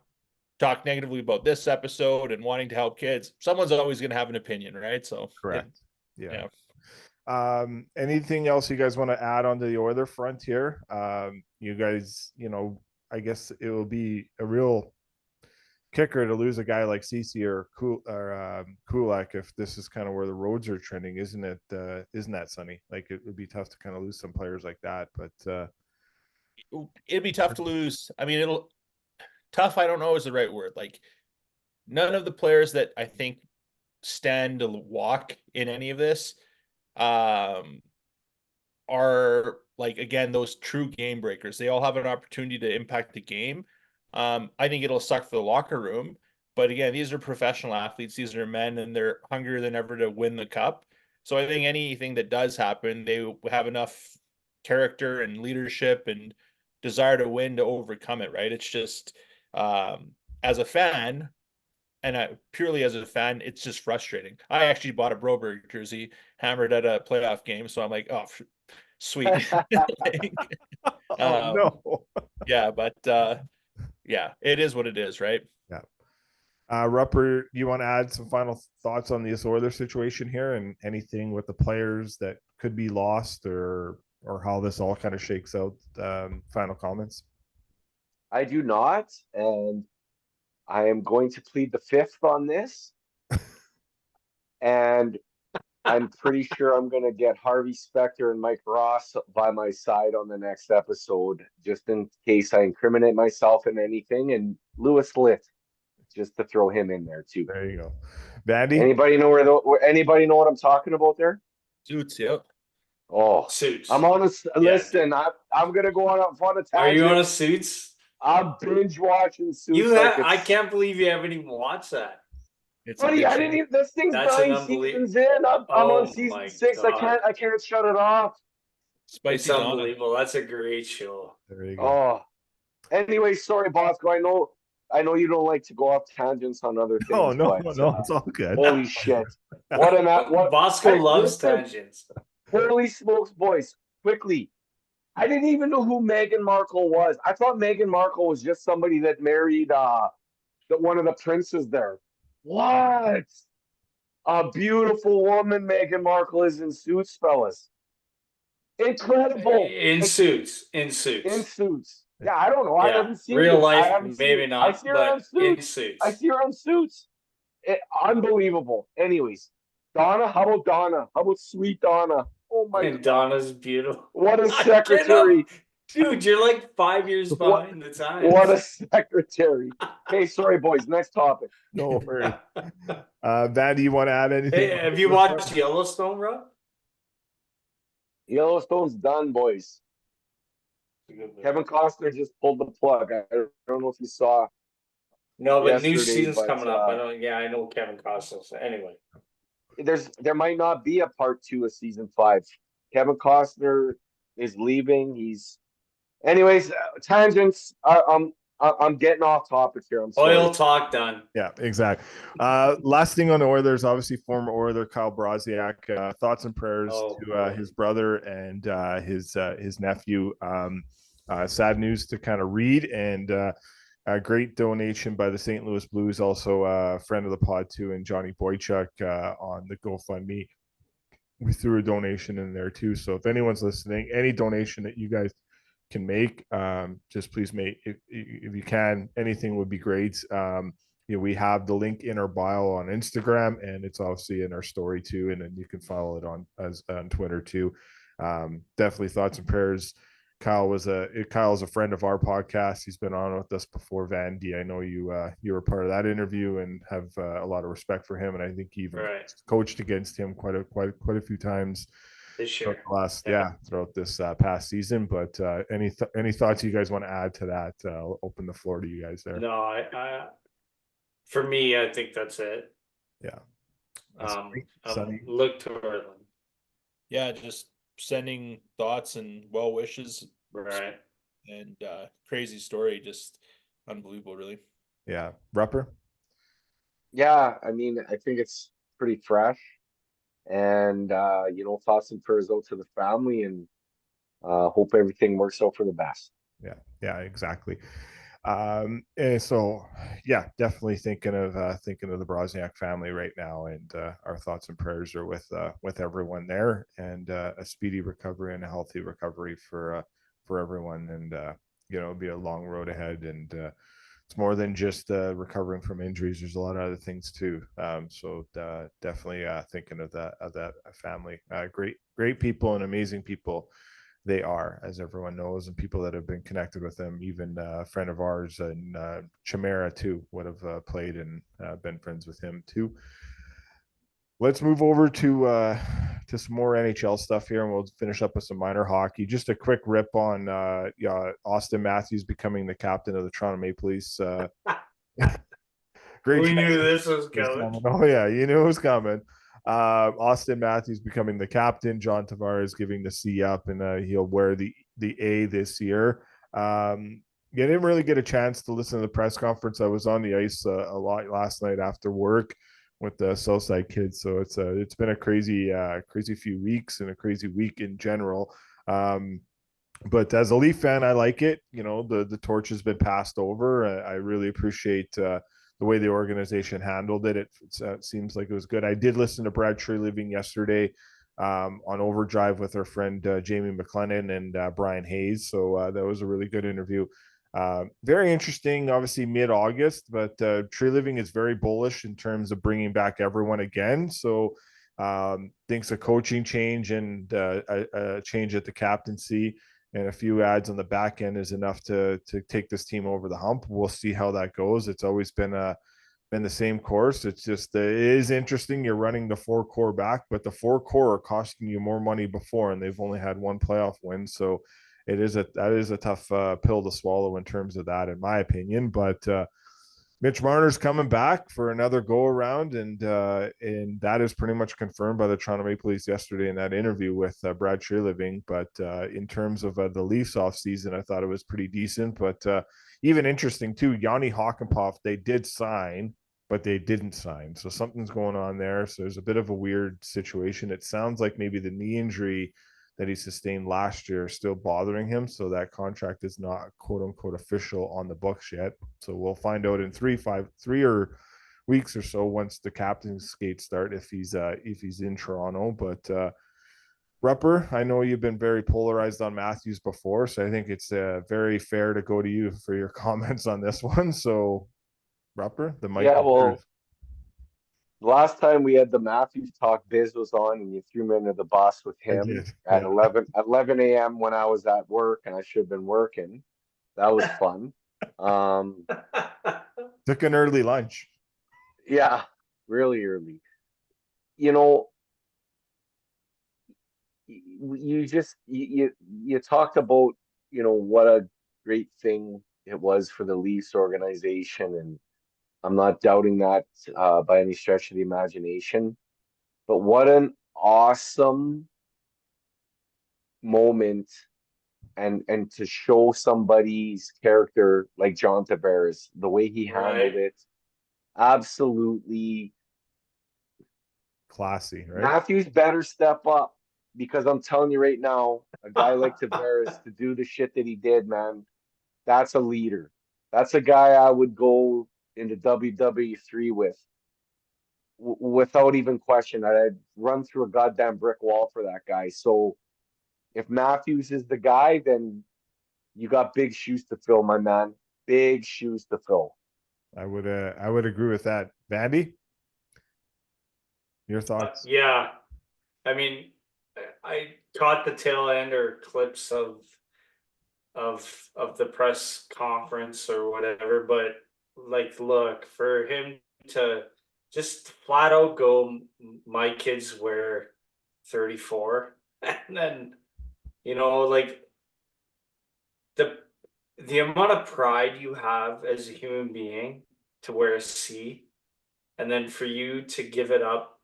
negatively about this episode and wanting to help kids. Someone's always going to have an opinion, right? So Correct. Yeah. yeah. Anything else you guys want to add on to the Oiler front here? You guys, I guess it will be a real kicker to lose a guy like Cece or Kulak if this is kind of where the roads are trending, isn't it? Isn't that, Sonny? Like, it would be tough to kind of lose some players like that, but It'd be tough to lose. I mean, tough, I don't know is the right word. Like, none of the players that I think stand to walk in any of this are, like, again, those true game breakers. They all have an opportunity to impact the game. I think it'll suck for the locker room, but again, these are professional athletes. These are men, and they're hungrier than ever to win the cup. So I think anything that does happen, they have enough character and leadership and desire to win to overcome it, right? It's just, as a fan, and purely as a fan, it's just frustrating. I actually bought a Broberg jersey, hammered at a playoff game, so I'm like, oh, sweet. Like, Oh no. yeah, but yeah, it is what it is, right? Yeah. Rupper, do you want to add some final thoughts on this Oilers situation here and anything with the players that could be lost or how this all kind of shakes out? Final comments. I do not, and I am going to plead the fifth on this. And I'm pretty sure I'm going to get Harvey Specter and Mike Ross by my side on the next episode, just in case I incriminate myself in anything. And Lewis Litt, just to throw him in there too. There you go. Vandy? Anybody know anybody know what I'm talking about there? Suits, yep. Oh, Suits. I'm on a listen. I'm gonna go on a tangent. Are you on a Suits? I'm binge watching Suits. I can't believe you haven't even watched that. It's Buddy, I didn't even. This thing's That's 9 an seasons in. I'm on season 6. God. I can't shut it off. spicy. It's unbelievable. That's a great show. There you go. Oh, anyway, sorry, Bosco. I know you don't like to go off tangents on other things. No, but, it's all good. Holy shit! What Bosco loves listen, tangents. Holy smokes, boys! Quickly, I didn't even know who Meghan Markle was. I thought Meghan Markle was just somebody that married one of the princes there. What? A beautiful woman, Meghan Markle is in Suits, fellas. Incredible. In Suits. In Suits. Yeah, I don't know. I haven't seen real it. I life, haven't maybe seen it. not, I see her on but in Suits. Suits. I see her on Suits. Unbelievable. Anyways, Donna, how about Donna? How about sweet Donna? Oh my And God. Donna's beautiful. What a secretary. Dude, you're like 5 years behind the times. What a secretary. Hey, sorry, boys. Next topic. No worries. Van, do you want to add anything? Hey, have you watched Yellowstone, bro? Yellowstone's done, boys. Kevin Costner just pulled the plug. I don't know if you saw. No, but new yesterday, season's but, coming up. I know Kevin Costner. So anyway. There might not be a part 2 of season 5. Kevin Costner is leaving. Anyways, tangents. I'm getting off topic here. I'm sorry. Oil talk done. Yeah, exactly. Last thing on the Oilers, obviously former Oiler Kyle Brodziak. Thoughts and prayers to his brother and his nephew. Sad news to kind of read, and a great donation by the St. Louis Blues, also a friend of the pod too, and Johnny Boychuk on the GoFundMe. We threw a donation in there too. So if anyone's listening, any donation that you guys can make, just please make, if you can, anything would be great. We have the link in our bio on Instagram, and it's obviously in our story too, and then you can follow it on Twitter too. Definitely thoughts and prayers. Kyle's a friend of our podcast. He's been on with us before. Vandy, I know you were part of that interview and have a lot of respect for him, and I think he even coached against him quite a few times this year. Throughout this past season. But any thoughts you guys want to add to that? I'll open the floor to you guys there. No, I for me, I think that's it. Yeah. Look to Portland. Yeah, just sending thoughts and well wishes. Right. And crazy story, just unbelievable, really. Yeah. Rupper? Yeah, I mean, I think it's pretty fresh. And thoughts and prayers out to the family, and hope everything works out for the best. Yeah, exactly. And so definitely thinking of the Brodziak family right now, and our thoughts and prayers are with everyone there, and a speedy recovery and a healthy recovery for everyone. And it'll be a long road ahead, and it's more than just recovering from injuries. There's a lot of other things too. So definitely thinking of that family. Great people and amazing people they are, as everyone knows, and people that have been connected with them. Even a friend of ours and Chimera too would have played and been friends with him too. Let's move over to some more NHL stuff here, and we'll finish up with some minor hockey. Just a quick rip on Austin Matthews becoming the captain of the Toronto Maple Leafs. Great. We knew this was coming. Oh yeah, you knew it was coming. Austin Matthews becoming the captain. John Tavares giving the C up, and he'll wear the A this year. Yeah, I didn't really get a chance to listen to the press conference. I was on the ice a lot last night after work with the Southside kids. So it's been a crazy few weeks and a crazy week in general. But as a Leaf fan, I like it. You know, the torch has been passed over. I really appreciate the way the organization handled it. It seems like it was good. I did listen to Brad Treliving yesterday on Overdrive with our friend Jamie McLennan and Brian Hayes. So that was a really good interview. Very interesting, obviously mid-August, but Treliving is very bullish in terms of bringing back everyone again. So thinks a coaching change and a change at the captaincy and a few ads on the back end is enough to take this team over the hump. We'll see how that goes. It's always been the same course. It's just it is interesting. You're running the four core back, but the four core are costing you more money before, and they've only had one playoff win. So that is a tough pill to swallow in terms of that, in my opinion. But Mitch Marner's coming back for another go around, and that is pretty much confirmed by the Toronto Maple Leafs yesterday in that interview with Brad Treliving. But in terms of the Leafs off season, I thought it was pretty decent. But even interesting too, Yanni Hakanpää, they did sign, but they didn't sign, so something's going on there. So there's a bit of a weird situation. It sounds like maybe the knee injury that he sustained last year still bothering him, so that contract is not quote unquote official on the books yet. So we'll find out in 3 or weeks or so once the captain's skates start if he's in Toronto. But Rupper, I know you've been very polarized on Matthews before, so I think it's very fair to go to you for your comments on this one. So Rupper, the mic. Yeah, well, last time we had the Matthews Talk, Biz was on, and you threw me under the bus with him at 11 a.m. when I was at work, and I should have been working. That was fun. Took an early lunch. Yeah, really early. You know, you talked about, you know, what a great thing it was for the Leafs organization, and I'm not doubting that by any stretch of the imagination. But what an awesome moment and to show somebody's character like John Tavares, the way he handled it, absolutely classy, right? Matthews better step up, because I'm telling you right now, a guy like Tavares to do the shit that he did, man, that's a leader. That's a guy I would go into WWE3 with. Without even question. I'd run through a goddamn brick wall for that guy. So if Matthews is the guy, then you got big shoes to fill, my man. Big shoes to fill. I would agree with that. Vandy, your thoughts? Yeah, I mean, I caught the tail end or clips of the press conference or whatever, but like, look, for him to just flat out go, my kids wear 34, and then, you know, like the amount of pride you have as a human being to wear a C, and then for you to give it up,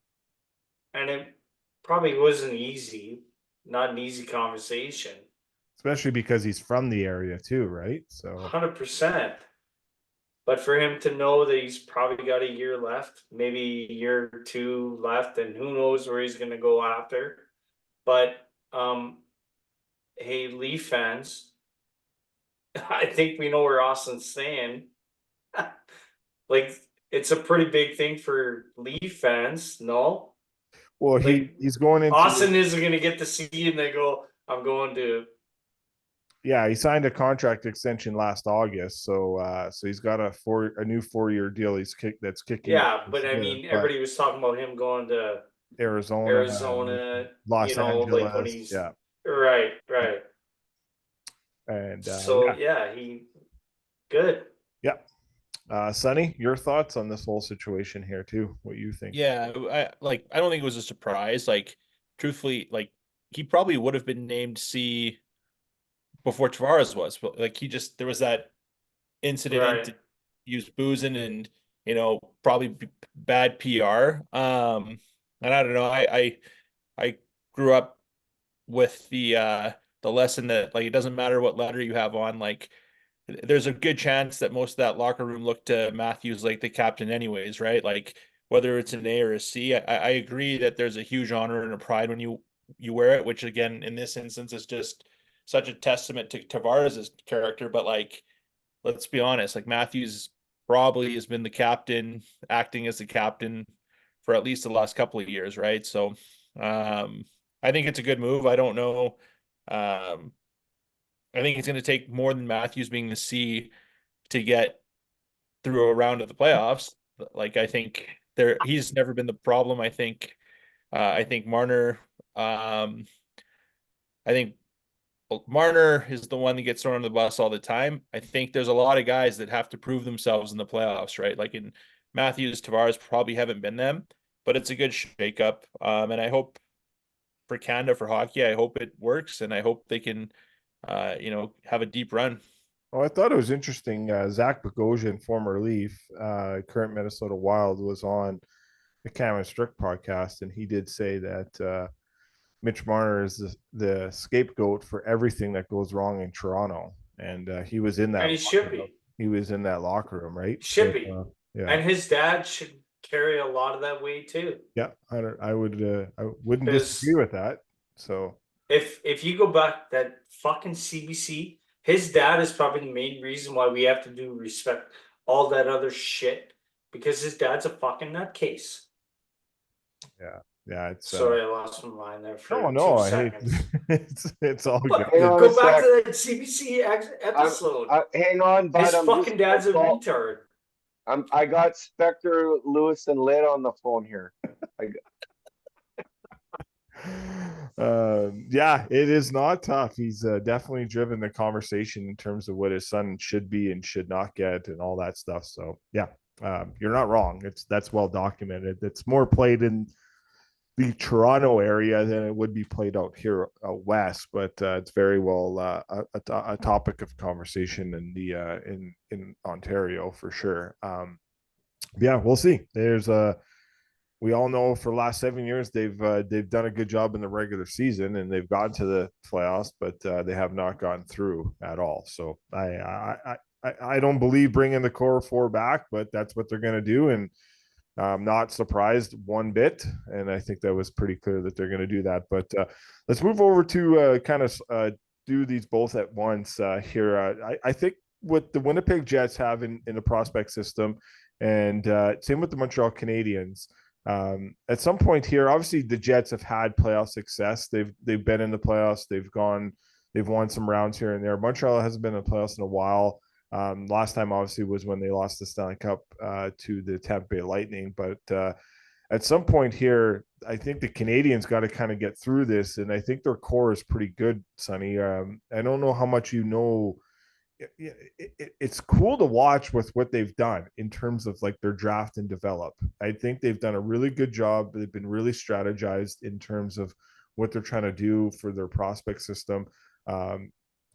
and it probably wasn't easy, not an easy conversation. Especially because he's from the area too, right? So 100%. But for him to know that he's probably got a year left, maybe a year or two left, and who knows where he's going to go after. But hey, Leaf fans, I think we know where Austin's staying. Like, it's a pretty big thing for Leaf fans, no? well, Like, he's going into Austin isn't going to get to see, and they go, I'm going to. Yeah, he signed a contract extension last August, so he's got a new 4-year deal. That's kicking. Yeah, but I mean, everybody was talking about him going to Arizona, Los you know, Angeles, like when he's yeah, right. and So yeah, he good. Yeah, Sonny, your thoughts on this whole situation here too? What you think? Yeah, I don't think it was a surprise. Like, truthfully, like he probably would have been named C before Tavares was, but like there was that incident, Right. he was boozing and probably bad PR. And I don't know, I grew up with the lesson that, like, it doesn't matter what letter you have on, like there's a good chance that most of that locker room looked to Matthews like the captain anyways, right? Like whether it's an A or a C, I agree that there's a huge honor and a pride when you wear it, which again, in this instance is just such a testament to Tavares' character. But like, let's be honest, like Matthews probably has been the captain, acting as the captain for at least the last couple of years, right? So I think it's a good move. I don't know. I think it's going to take more than Matthews being the C to get through a round of the playoffs. Like I think he's never been the problem. I think Marner, I think Marner is the one that gets thrown on the bus all the time. I think there's a lot of guys that have to prove themselves in the playoffs, right? Like in Matthews, Tavares probably haven't been them, but it's a good shakeup. And I hope for Canada, for hockey, I hope it works, and I hope they can, have a deep run. Oh, I thought it was interesting. Zach Bogosian, former Leaf, current Minnesota Wild, was on the Cam and Strick podcast, and he did say that Mitch Marner is the scapegoat for everything that goes wrong in Toronto, and he was in that. And he should be. He was in that locker room, right? Should be. Yeah. And his dad should carry a lot of that weight too. Yeah, I wouldn't disagree with that. So if you go back that fucking CBC, his dad is probably the main reason why we have to do respect all that other shit, because his dad's a fucking nutcase. Yeah, it's sorry, I lost my mind there for no, 2 I hate seconds. it's all But good. go back to that CBC episode. Hang on, but his fucking dad's a retard. I got Spectre, Lewis, and Lid on the phone here. Yeah, it is not tough. He's definitely driven the conversation in terms of what his son should be and should not get and all that stuff. So yeah, you're not wrong. That's well documented. It's more played in the Toronto area than it would be played out here out west, but it's very well a topic of conversation in the in Ontario for sure. Yeah, we'll see. There's we all know for the last 7 years they've done a good job in the regular season and they've gotten to the playoffs, but they have not gone through at all. So I don't believe bringing the core four back, but that's what they're going to do, and I'm not surprised one bit. And I think that was pretty clear that they're going to do that. But let's move over to kind of do these both at once here. I think what the Winnipeg Jets have in the prospect system, and same with the Montreal Canadiens. At some point here, obviously the Jets have had playoff success. They've been in the playoffs. They've won some rounds here and there. Montreal hasn't been in the playoffs in a while. Last time obviously was when they lost the Stanley Cup to the Tampa Bay Lightning. But at some point here, I think the Canadians got to kind of get through this, and I think their core is pretty good, Sonny. I don't know how much you know. It's cool to watch with what they've done in terms of like their draft and develop. I think they've done a really good job. They've been really strategized in terms of what they're trying to do for their prospect system.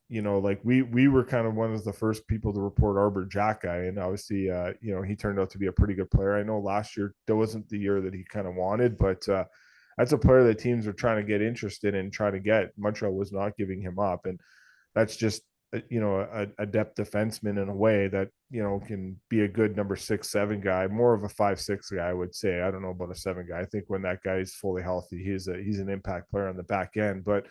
Like we were kind of one of the first people to report Arbor Xhekaj, and obviously, he turned out to be a pretty good player. I know last year that wasn't the year that he kind of wanted, but that's a player that teams are trying to get interested in, trying to get. Montreal was not giving him up, and that's just a depth defenseman in a way that can be a good number 6-7 guy, more of a 5-6 guy, I would say. I don't know about a 7 guy. I think when that guy is fully healthy, he's an impact player on the back end, but.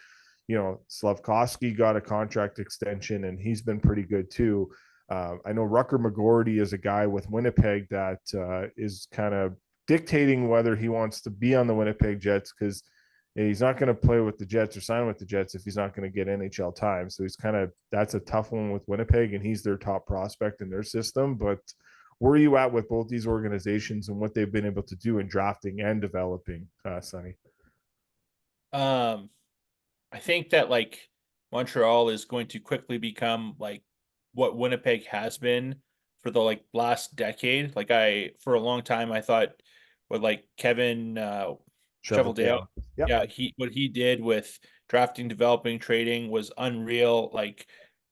Slavkovsky got a contract extension and he's been pretty good too. I know Rupper McGorty is a guy with Winnipeg that is kind of dictating whether he wants to be on the Winnipeg Jets, because he's not going to play with the Jets or sign with the Jets if he's not going to get NHL time. So that's a tough one with Winnipeg, and he's their top prospect in their system. But where are you at with both these organizations and what they've been able to do in drafting and developing, Sonny? I think that like Montreal is going to quickly become like what Winnipeg has been for the last decade. For a long time I thought with Kevin Cheveldale, what he did with drafting, developing, trading was unreal,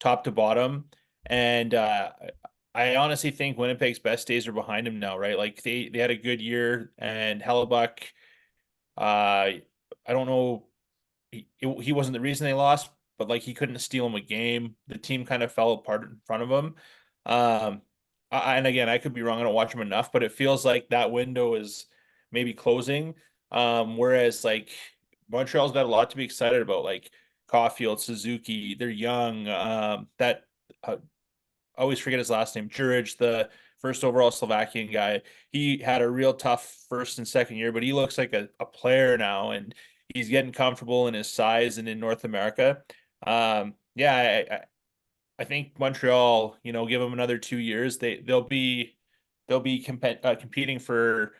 top to bottom. And I honestly think Winnipeg's best days are behind him now, right? They had a good year, and Hellebuck, I don't know. He wasn't the reason they lost, but like he couldn't steal him a game. The team kind of fell apart in front of him. And again, I could be wrong. I don't watch him enough, but it feels like that window is maybe closing. Whereas like Montreal's got a lot to be excited about, like Caulfield, Suzuki, they're young. That I always forget his last name, Juric, the first overall Slovakian guy. He had a real tough first and second year, but he looks like a player now, and he's getting comfortable in his size and in North America. I think Montreal, give them another 2 years, they'll be competing for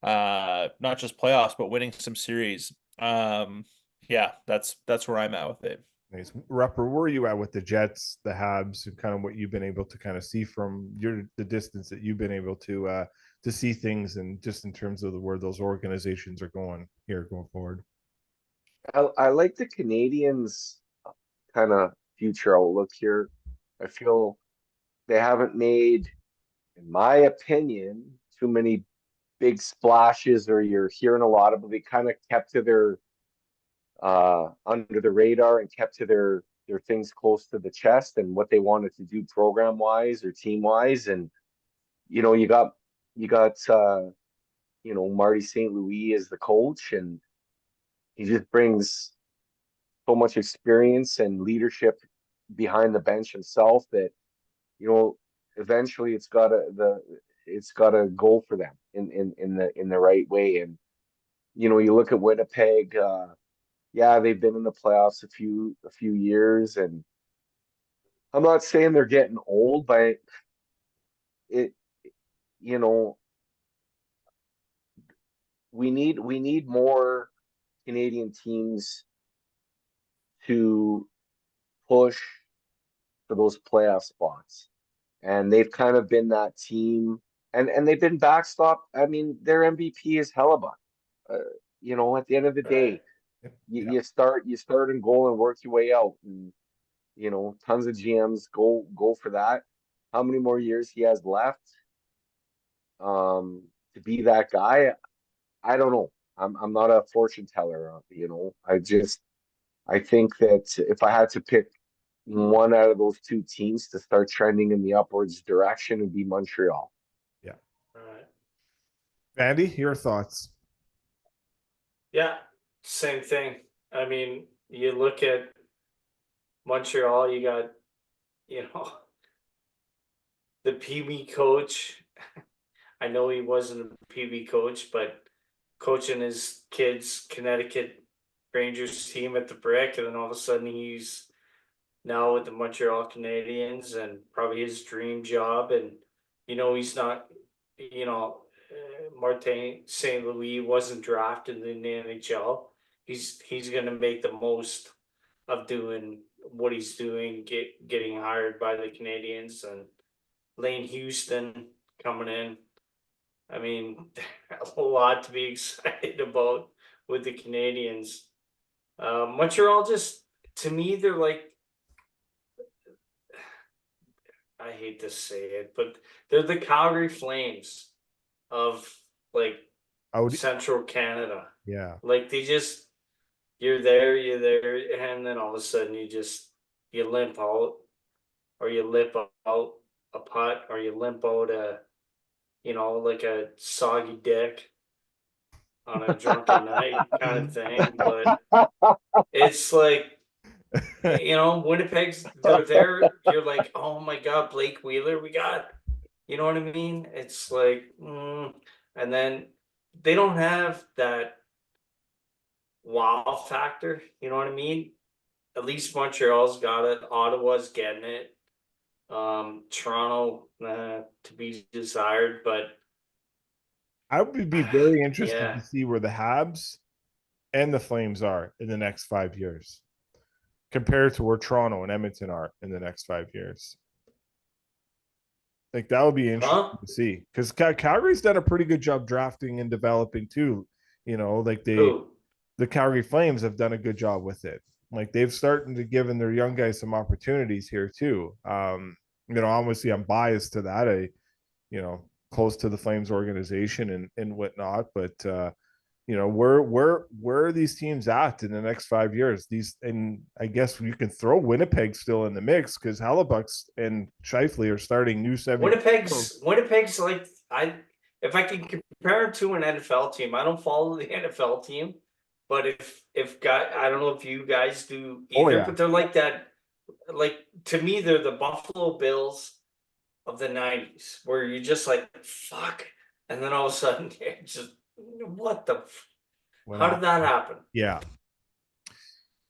not just playoffs but winning some series. That's where I'm at with it. Nice. Rupper, where are you at with the Jets, the Habs, and kind of what you've been able to kind of see from the distance that you've been able to see things, and just in terms of where those organizations are going forward? I like the Canadians' kind of future outlook here. I feel they haven't made, in my opinion, too many big splashes, or you're hearing a lot of it. They kind of kept to their under the radar and kept to their things close to the chest and what they wanted to do program wise or team wise. And you got Marty St. Louis as the coach, and he just brings so much experience and leadership behind the bench himself that eventually it's gotta go for them in the right way. And you look at Winnipeg. They've been in the playoffs a few years, and I'm not saying they're getting old, but it we need more Canadian teams to push for those playoff spots. And they've kind of been that team, and they've been backstop. I mean, their MVP is Hellebuck. At the end of the day, you start in goal and work your way out. And tons of GMs go for that. How many more years he has left to be that guy? I don't know. I'm not a fortune teller. I think that if I had to pick one out of those two teams to start trending in the upwards direction, would be Montreal. Yeah. All right. Andy, your thoughts? Yeah, same thing. I mean, you look at Montreal, you got, the PB coach. I know he wasn't a PB coach, but coaching his kids' Connecticut Rangers team at the Brick, and then all of a sudden he's now with the Montreal Canadiens, and probably his dream job. And he's not, Martin St. Louis wasn't drafted in the NHL. He's going to make the most of doing what he's doing, getting hired by the Canadiens, and Lane Houston coming in. I mean, a lot to be excited about with the Canadiens. Montreal, just, to me, they're like, I hate to say it, but they're the Calgary Flames of like Central Canada. Yeah. Like you're there, and then all of a sudden you limp out, or you lip out a putt, or you limp out like a soggy dick on a drunken night kind of thing. But it's like, Winnipeg's, they're there. You're like, oh my God, Blake Wheeler, we got, you know what I mean? It's like, and then they don't have that wow factor. You know what I mean? At least Montreal's got it. Ottawa's getting it. Toronto, to be desired, but I would be very interested to see where the Habs and the Flames are in the next 5 years, compared to where Toronto and Edmonton are in the next 5 years. Like, that would be interesting to see, because Calgary's done a pretty good job drafting and developing too. The Calgary Flames have done a good job with it. Like, they've started to give their young guys some opportunities here too. Obviously I'm biased to that. Close to the Flames organization and whatnot, but where are these teams at in the next 5 years? And I guess you can throw Winnipeg still in the mix because Halibucks and Scheifele are starting new 70. Winnipeg's like if I can compare it to an NFL team, I don't follow the NFL team, but if guy, I don't know if you guys do either, but they're like that. Like to me, they're the Buffalo Bills of the 90s, where you're just like fuck, and then all of a sudden it's just what the. How did that happen? Yeah.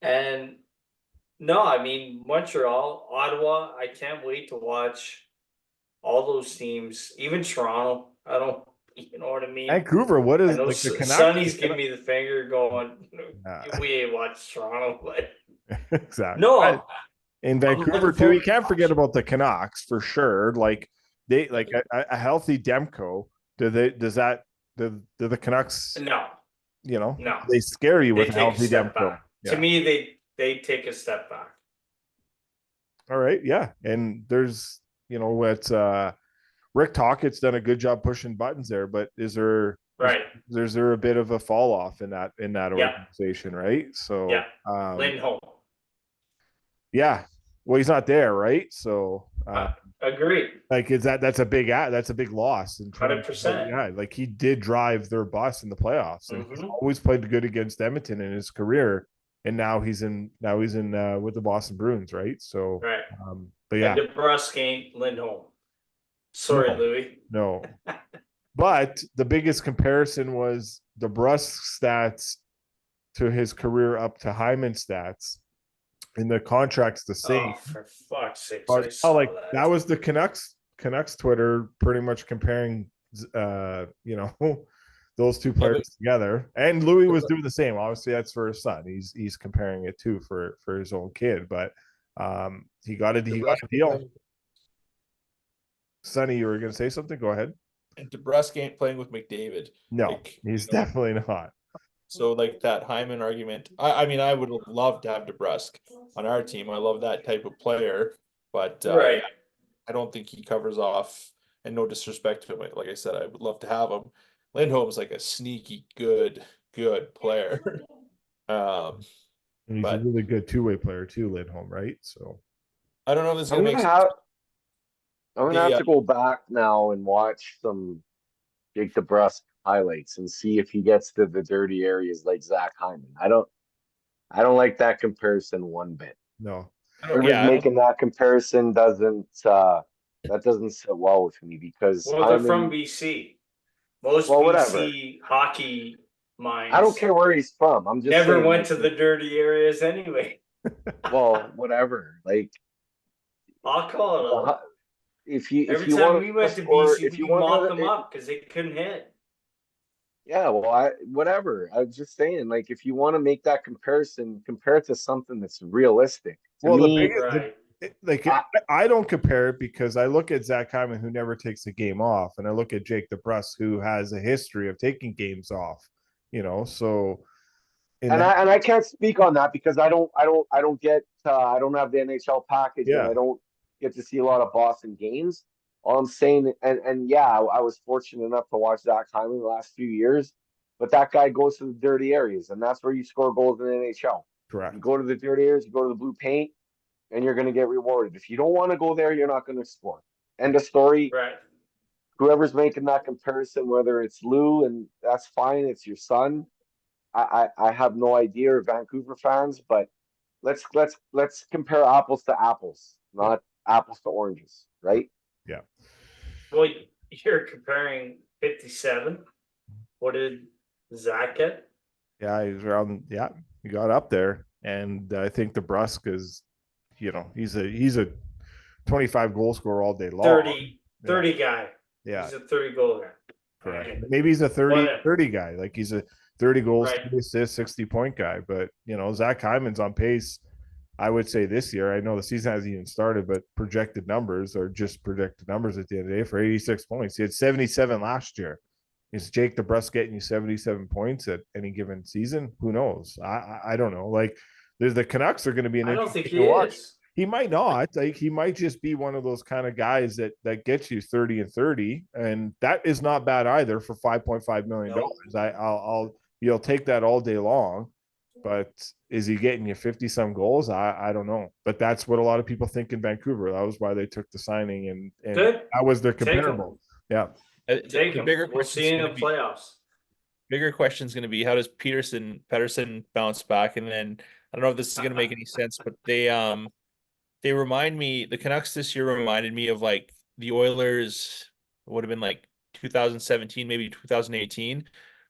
And no, I mean Montreal, Ottawa. I can't wait to watch all those teams. Even Toronto. I don't, you know what I mean. Vancouver. What is I know like the Canucks? Sonny's giving me the finger, going, "We ain't watched Toronto." But exactly. no, in Vancouver too. You can't forget about the Canucks for sure. Like they like a healthy Demko. Do the Canucks? No. No, no, they scare you with take healthy a step Demko. back. Yeah. To me, they take a step back. All right, yeah, and there's what Rick Tockett's done a good job pushing buttons there, but is there a bit of a fall off in that organization, right? So Lindholm. Yeah, well, he's not there, right? So agreed. Like, that's a big loss. 100%. Yeah, like he did drive their bus in the playoffs, and he's always played good against Edmonton in his career. And now he's in with the Boston Bruins, right? So, but yeah, and DeBrusk ain't Lindholm. Sorry, Louis. No, but the biggest comparison was DeBrusk stats to his career up to Hyman stats. And the contract's the same. Oh, for fuck's sake! That was the Canucks Twitter pretty much comparing, those two players together. And Louis was doing the same. Obviously, that's for his son. He's comparing it too for his own kid. But he got a deal. Sonny, you were going to say something? Go ahead. And DeBrusk ain't playing with McDavid. No, he's definitely not. So like that Hyman argument, I mean, I would love to have DeBrusk on our team. I love that type of player, but I don't think he covers off. And no disrespect to him, like I said, I would love to have him. Lindholm's like a sneaky good player. And he's a really good two-way player too, Lindholm, right? So I don't know if this is I'm gonna make sense. I'm gonna have to go back now and watch some Jake DeBrusk highlights and see if he gets to the dirty areas like Zach Hyman. I don't like that comparison one bit. No. Making that comparison doesn't sit well with me because they're from BC. Most BC hockey minds. I don't care where he's from. I'm just never went to the dirty areas anyway. Well, whatever. Like, I'll call it. Every time we went to BC, we mopped them up because they couldn't hit. Yeah, well, whatever. I was just saying, like, if you want to make that comparison, compare it to something that's realistic. I don't compare it because I look at Zach Hyman, who never takes a game off, and I look at Jake DeBrusk, who has a history of taking games off. So. I can't speak on that because I don't get I don't have the NHL package and I don't get to see a lot of Boston games. All I'm saying, and I was fortunate enough to watch Zach Hyman the last few years, but that guy goes to the dirty areas, and that's where you score goals in the NHL. Correct. You go to the dirty areas, you go to the blue paint, and you're going to get rewarded. If you don't want to go there, you're not going to score. End of story. Right. Whoever's making that comparison, whether it's Lou, and that's fine, it's your son. I have no idea, or Vancouver fans, but let's compare apples to apples, not apples to oranges, right? Yeah. Well, you're comparing 57. What did Zach get? Yeah, he was around. Yeah, he got up there, and I think DeBrusk is, he's a 25 goal scorer all day long. 30 guy. Yeah, he's a 30 goal guy. Correct. Right. Maybe he's a 30 guy. Like he's a 30 goals, 30 assists, 60-point guy. But Zach Hyman's on pace. I would say this year, I know the season hasn't even started, but projected numbers are just projected numbers at the end of the day for 86 points. He had 77 last year. Is Jake DeBrusk getting you 77 points at any given season? Who knows? I don't know. Like, the Canucks are going to be an interesting to watch. He might not. Like, he might just be one of those kind of guys that gets you 30 and 30, and that is not bad either for $5.5 million. I'll you'll take that all day long. But is he getting you 50 some goals? I don't know. But that's what a lot of people think in Vancouver. That was why they took the signing, and Good. that was their Take him. comparable. Yeah. Take The him. bigger We'll see you in the playoffs. bigger question is going to be, how does Pedersen bounce back? And then I don't know if this is going to make any sense, but they remind me, the Canucks this year reminded me of like the Oilers would have been like 2017, maybe 2018,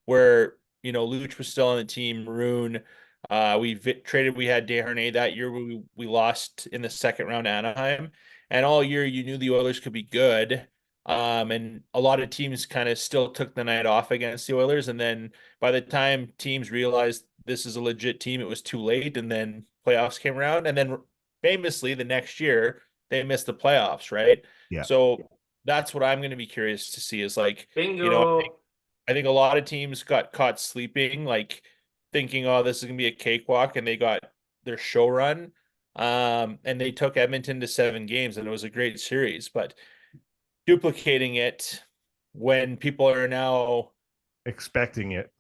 where, you know, Luch was still on the team, Maroon. We had Desharnais that year. We lost in the second round to Anaheim, and all year you knew the Oilers could be good. And a lot of teams kind of still took the night off against the Oilers, and then by the time teams realized this is a legit team, it was too late, and then playoffs came around, and then famously the next year they missed the playoffs, right? Yeah. So that's what I'm going to be curious to see is like, Bingo. you know, I think a lot of teams got caught sleeping, like thinking, oh, this is going to be a cakewalk, and they got their show run. And they took Edmonton to 7 games, and it was a great series, but duplicating it when people are now Expecting it.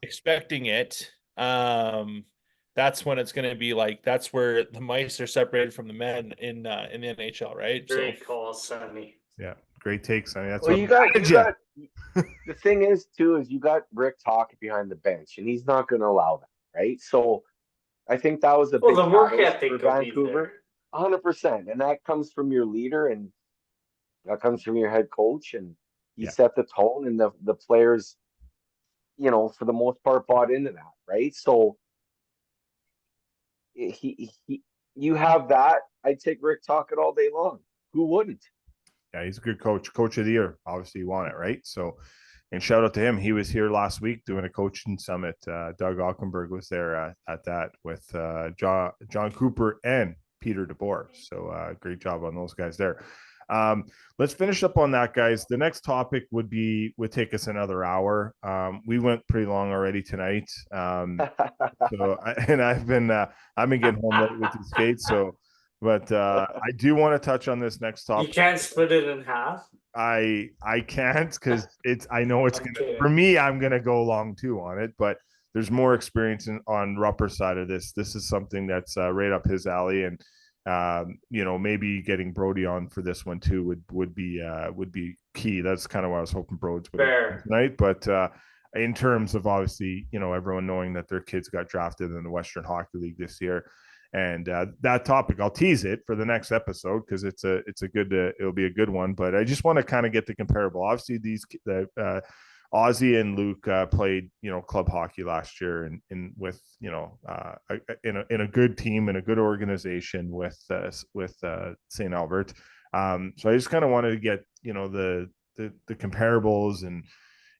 That's when it's going to be like, that's where the mice are separated from the men in the NHL, right? Great call, Sonny. Yeah. Great take, Sonny. That's Well, what you got the thing is too is you got Rick Tocchet behind the bench, and he's not going to allow that, right? So I think that was a big The work catalyst ethic for will be Vancouver, there. 100%, and that comes from your leader, and that comes from your head coach, and he Yeah. set the tone, and the players, you know, for the most part, bought into that, right? So he you have that. I'd take Rick Tocchet all day long. Who wouldn't? Yeah, he's a good coach. Coach of the year. Obviously, you want it, right? So, and shout out to him. He was here last week doing a coaching summit. Doug Ockenberg was there at that with John Cooper and Peter DeBoer. So, great job on those guys there. Let's finish up on that, guys. The next topic would take us another hour. We went pretty long already tonight. I've been getting home late with the skates. So, but I do want to touch on this next topic. You can't split it in half. I can't, because I know it's Okay. for me, I'm gonna go long too on it, but there's more experience on Rupper's side of this. This is something that's right up his alley, and you know, maybe getting Brody on for this one too would be key. That's kind of what I was hoping Broads would tonight. But in terms of, obviously, you know, everyone knowing that their kids got drafted in the Western Hockey League this year. And that topic, I'll tease it for the next episode, because it'll be a good one. But I just want to kind of get the comparable. Obviously, Ozzy and Luke played, you know, club hockey last year, and with, you know, in a good team and a good organization with St. Albert. So I just kind of wanted to get, you know, the comparables, and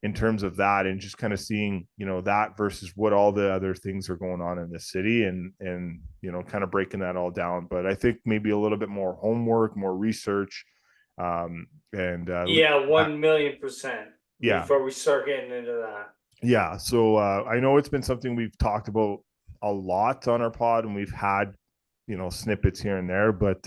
in terms of that, and just kind of seeing, you know, that versus what all the other things are going on in the city, and you know, kind of breaking that all down. But I think maybe a little bit more homework, more research, and 1,000,000%. Yeah. Before we start getting into that. Yeah. So I know it's been something we've talked about a lot on our pod, and we've had, you know, snippets here and there, but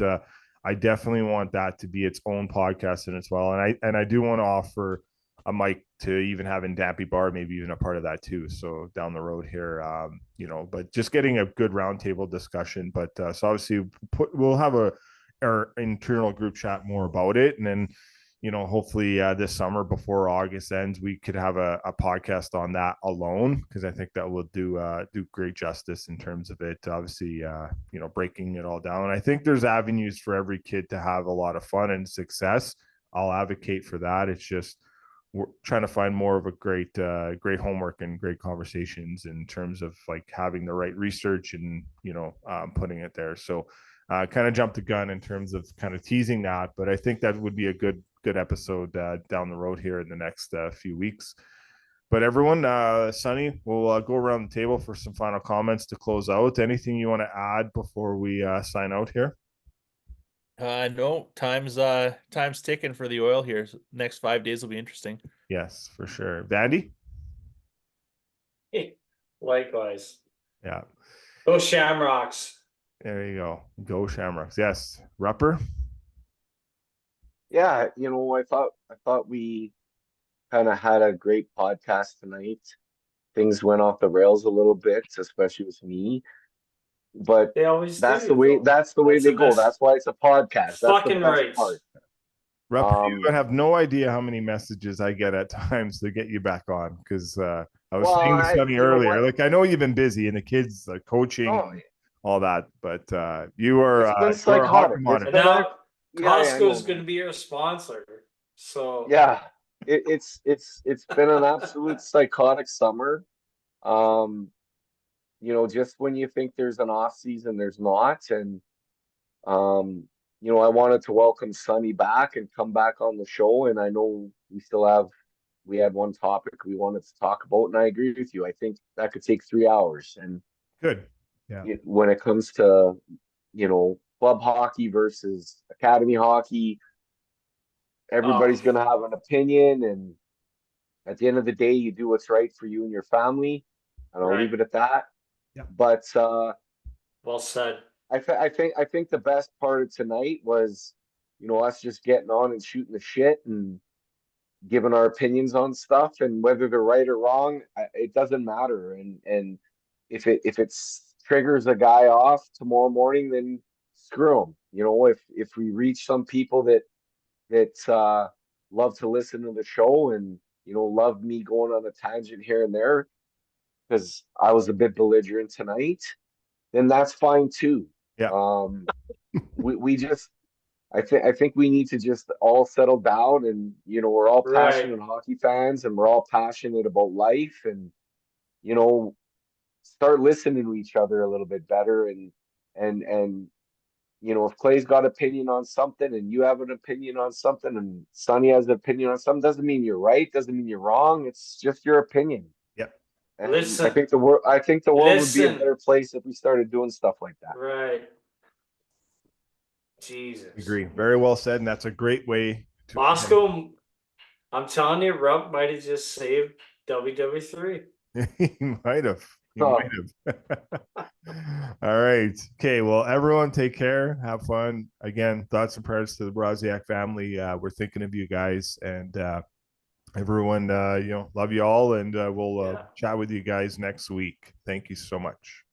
I definitely want that to be its own podcast in as well. And I do want to offer a mic to even having Dampy Bar, maybe even a part of that too. So down the road here, you know, but just getting a good roundtable discussion. But so obviously we'll have our internal group chat more about it. And then, you know, hopefully this summer before August ends, we could have a podcast on that alone, because I think that will do great justice in terms of it. Obviously, you know, breaking it all down. And I think there's avenues for every kid to have a lot of fun and success. I'll advocate for that. It's just, we're trying to find more of a great homework and great conversations in terms of like having the right research and, you know, putting it there. So kind of jumped the gun in terms of kind of teasing that, but I think that would be a good episode down the road here in the next few weeks. But everyone, Sonny, we'll go around the table for some final comments to close out. Anything you want to add before we sign out here? No, time's ticking for the Oil here. Next 5 days will be interesting. Yes, for sure. Vandy? Likewise. Yeah. Go Shamrocks. There you go. Go Shamrocks. Yes. Rupper? Yeah, you know, I thought we kind of had a great podcast tonight. things went off the rails a little bit, especially with me. But They always that's do. the way. Though. That's the way That's they the go. best. That's why it's a podcast. That's the Fucking best right. part. Rupper, you have no idea how many messages I get at times to get you back on because I was Well, saying to Sonny you know earlier, what? like I know you've been busy and the kids coaching Oh, and all that, but you are it's been you are a hot psychotic. It's commodity. And been now yeah, I know, Costco's going to man. be your sponsor. So Yeah, it's been an absolute psychotic summer. Um, you know, just when you think there's an off season, there's not. And um, you know, I wanted to welcome Sonny back and come back on the show. And I know we had one topic we wanted to talk about, and I agree with you. I think that could take 3 hours. And Good. Yeah. when it comes to, you know, club hockey versus academy hockey, everybody's going to have an opinion. And at the end of the day, you do what's right for you and your family. And I'll leave it at that. Yeah. But well said. I think the best part of tonight was, you know, us just getting on and shooting the shit and giving our opinions on stuff, and whether they're right or wrong, it doesn't matter. And if it's triggers a guy off tomorrow morning, then screw him. You know, if we reach some people that love to listen to the show and, you know, love me going on a tangent here and there because I was a bit belligerent tonight, then that's fine too. Yeah. We just I think we need to just all settle down, and, you know, we're all passionate hockey fans and we're all passionate about life, and, you know, start listening to each other a little bit better. And you know, if Clay's got opinion on something and you have an opinion on something and Sonny has an opinion on something, doesn't mean you're right, doesn't mean you're wrong. It's just your opinion. Yep. And Listen. I think the world would be a better place if we started doing stuff like that. Right. Jesus. Agree. Very well said, and that's a great way to Moscow, I'm telling you, Rupp might have just saved WW3. He might have. He might have. All right. Okay. Well, everyone take care. Have fun. Again, thoughts and prayers to the Broziak family. We're thinking of you guys, and everyone, you know, love you all, and we'll chat with you guys next week. Thank you so much.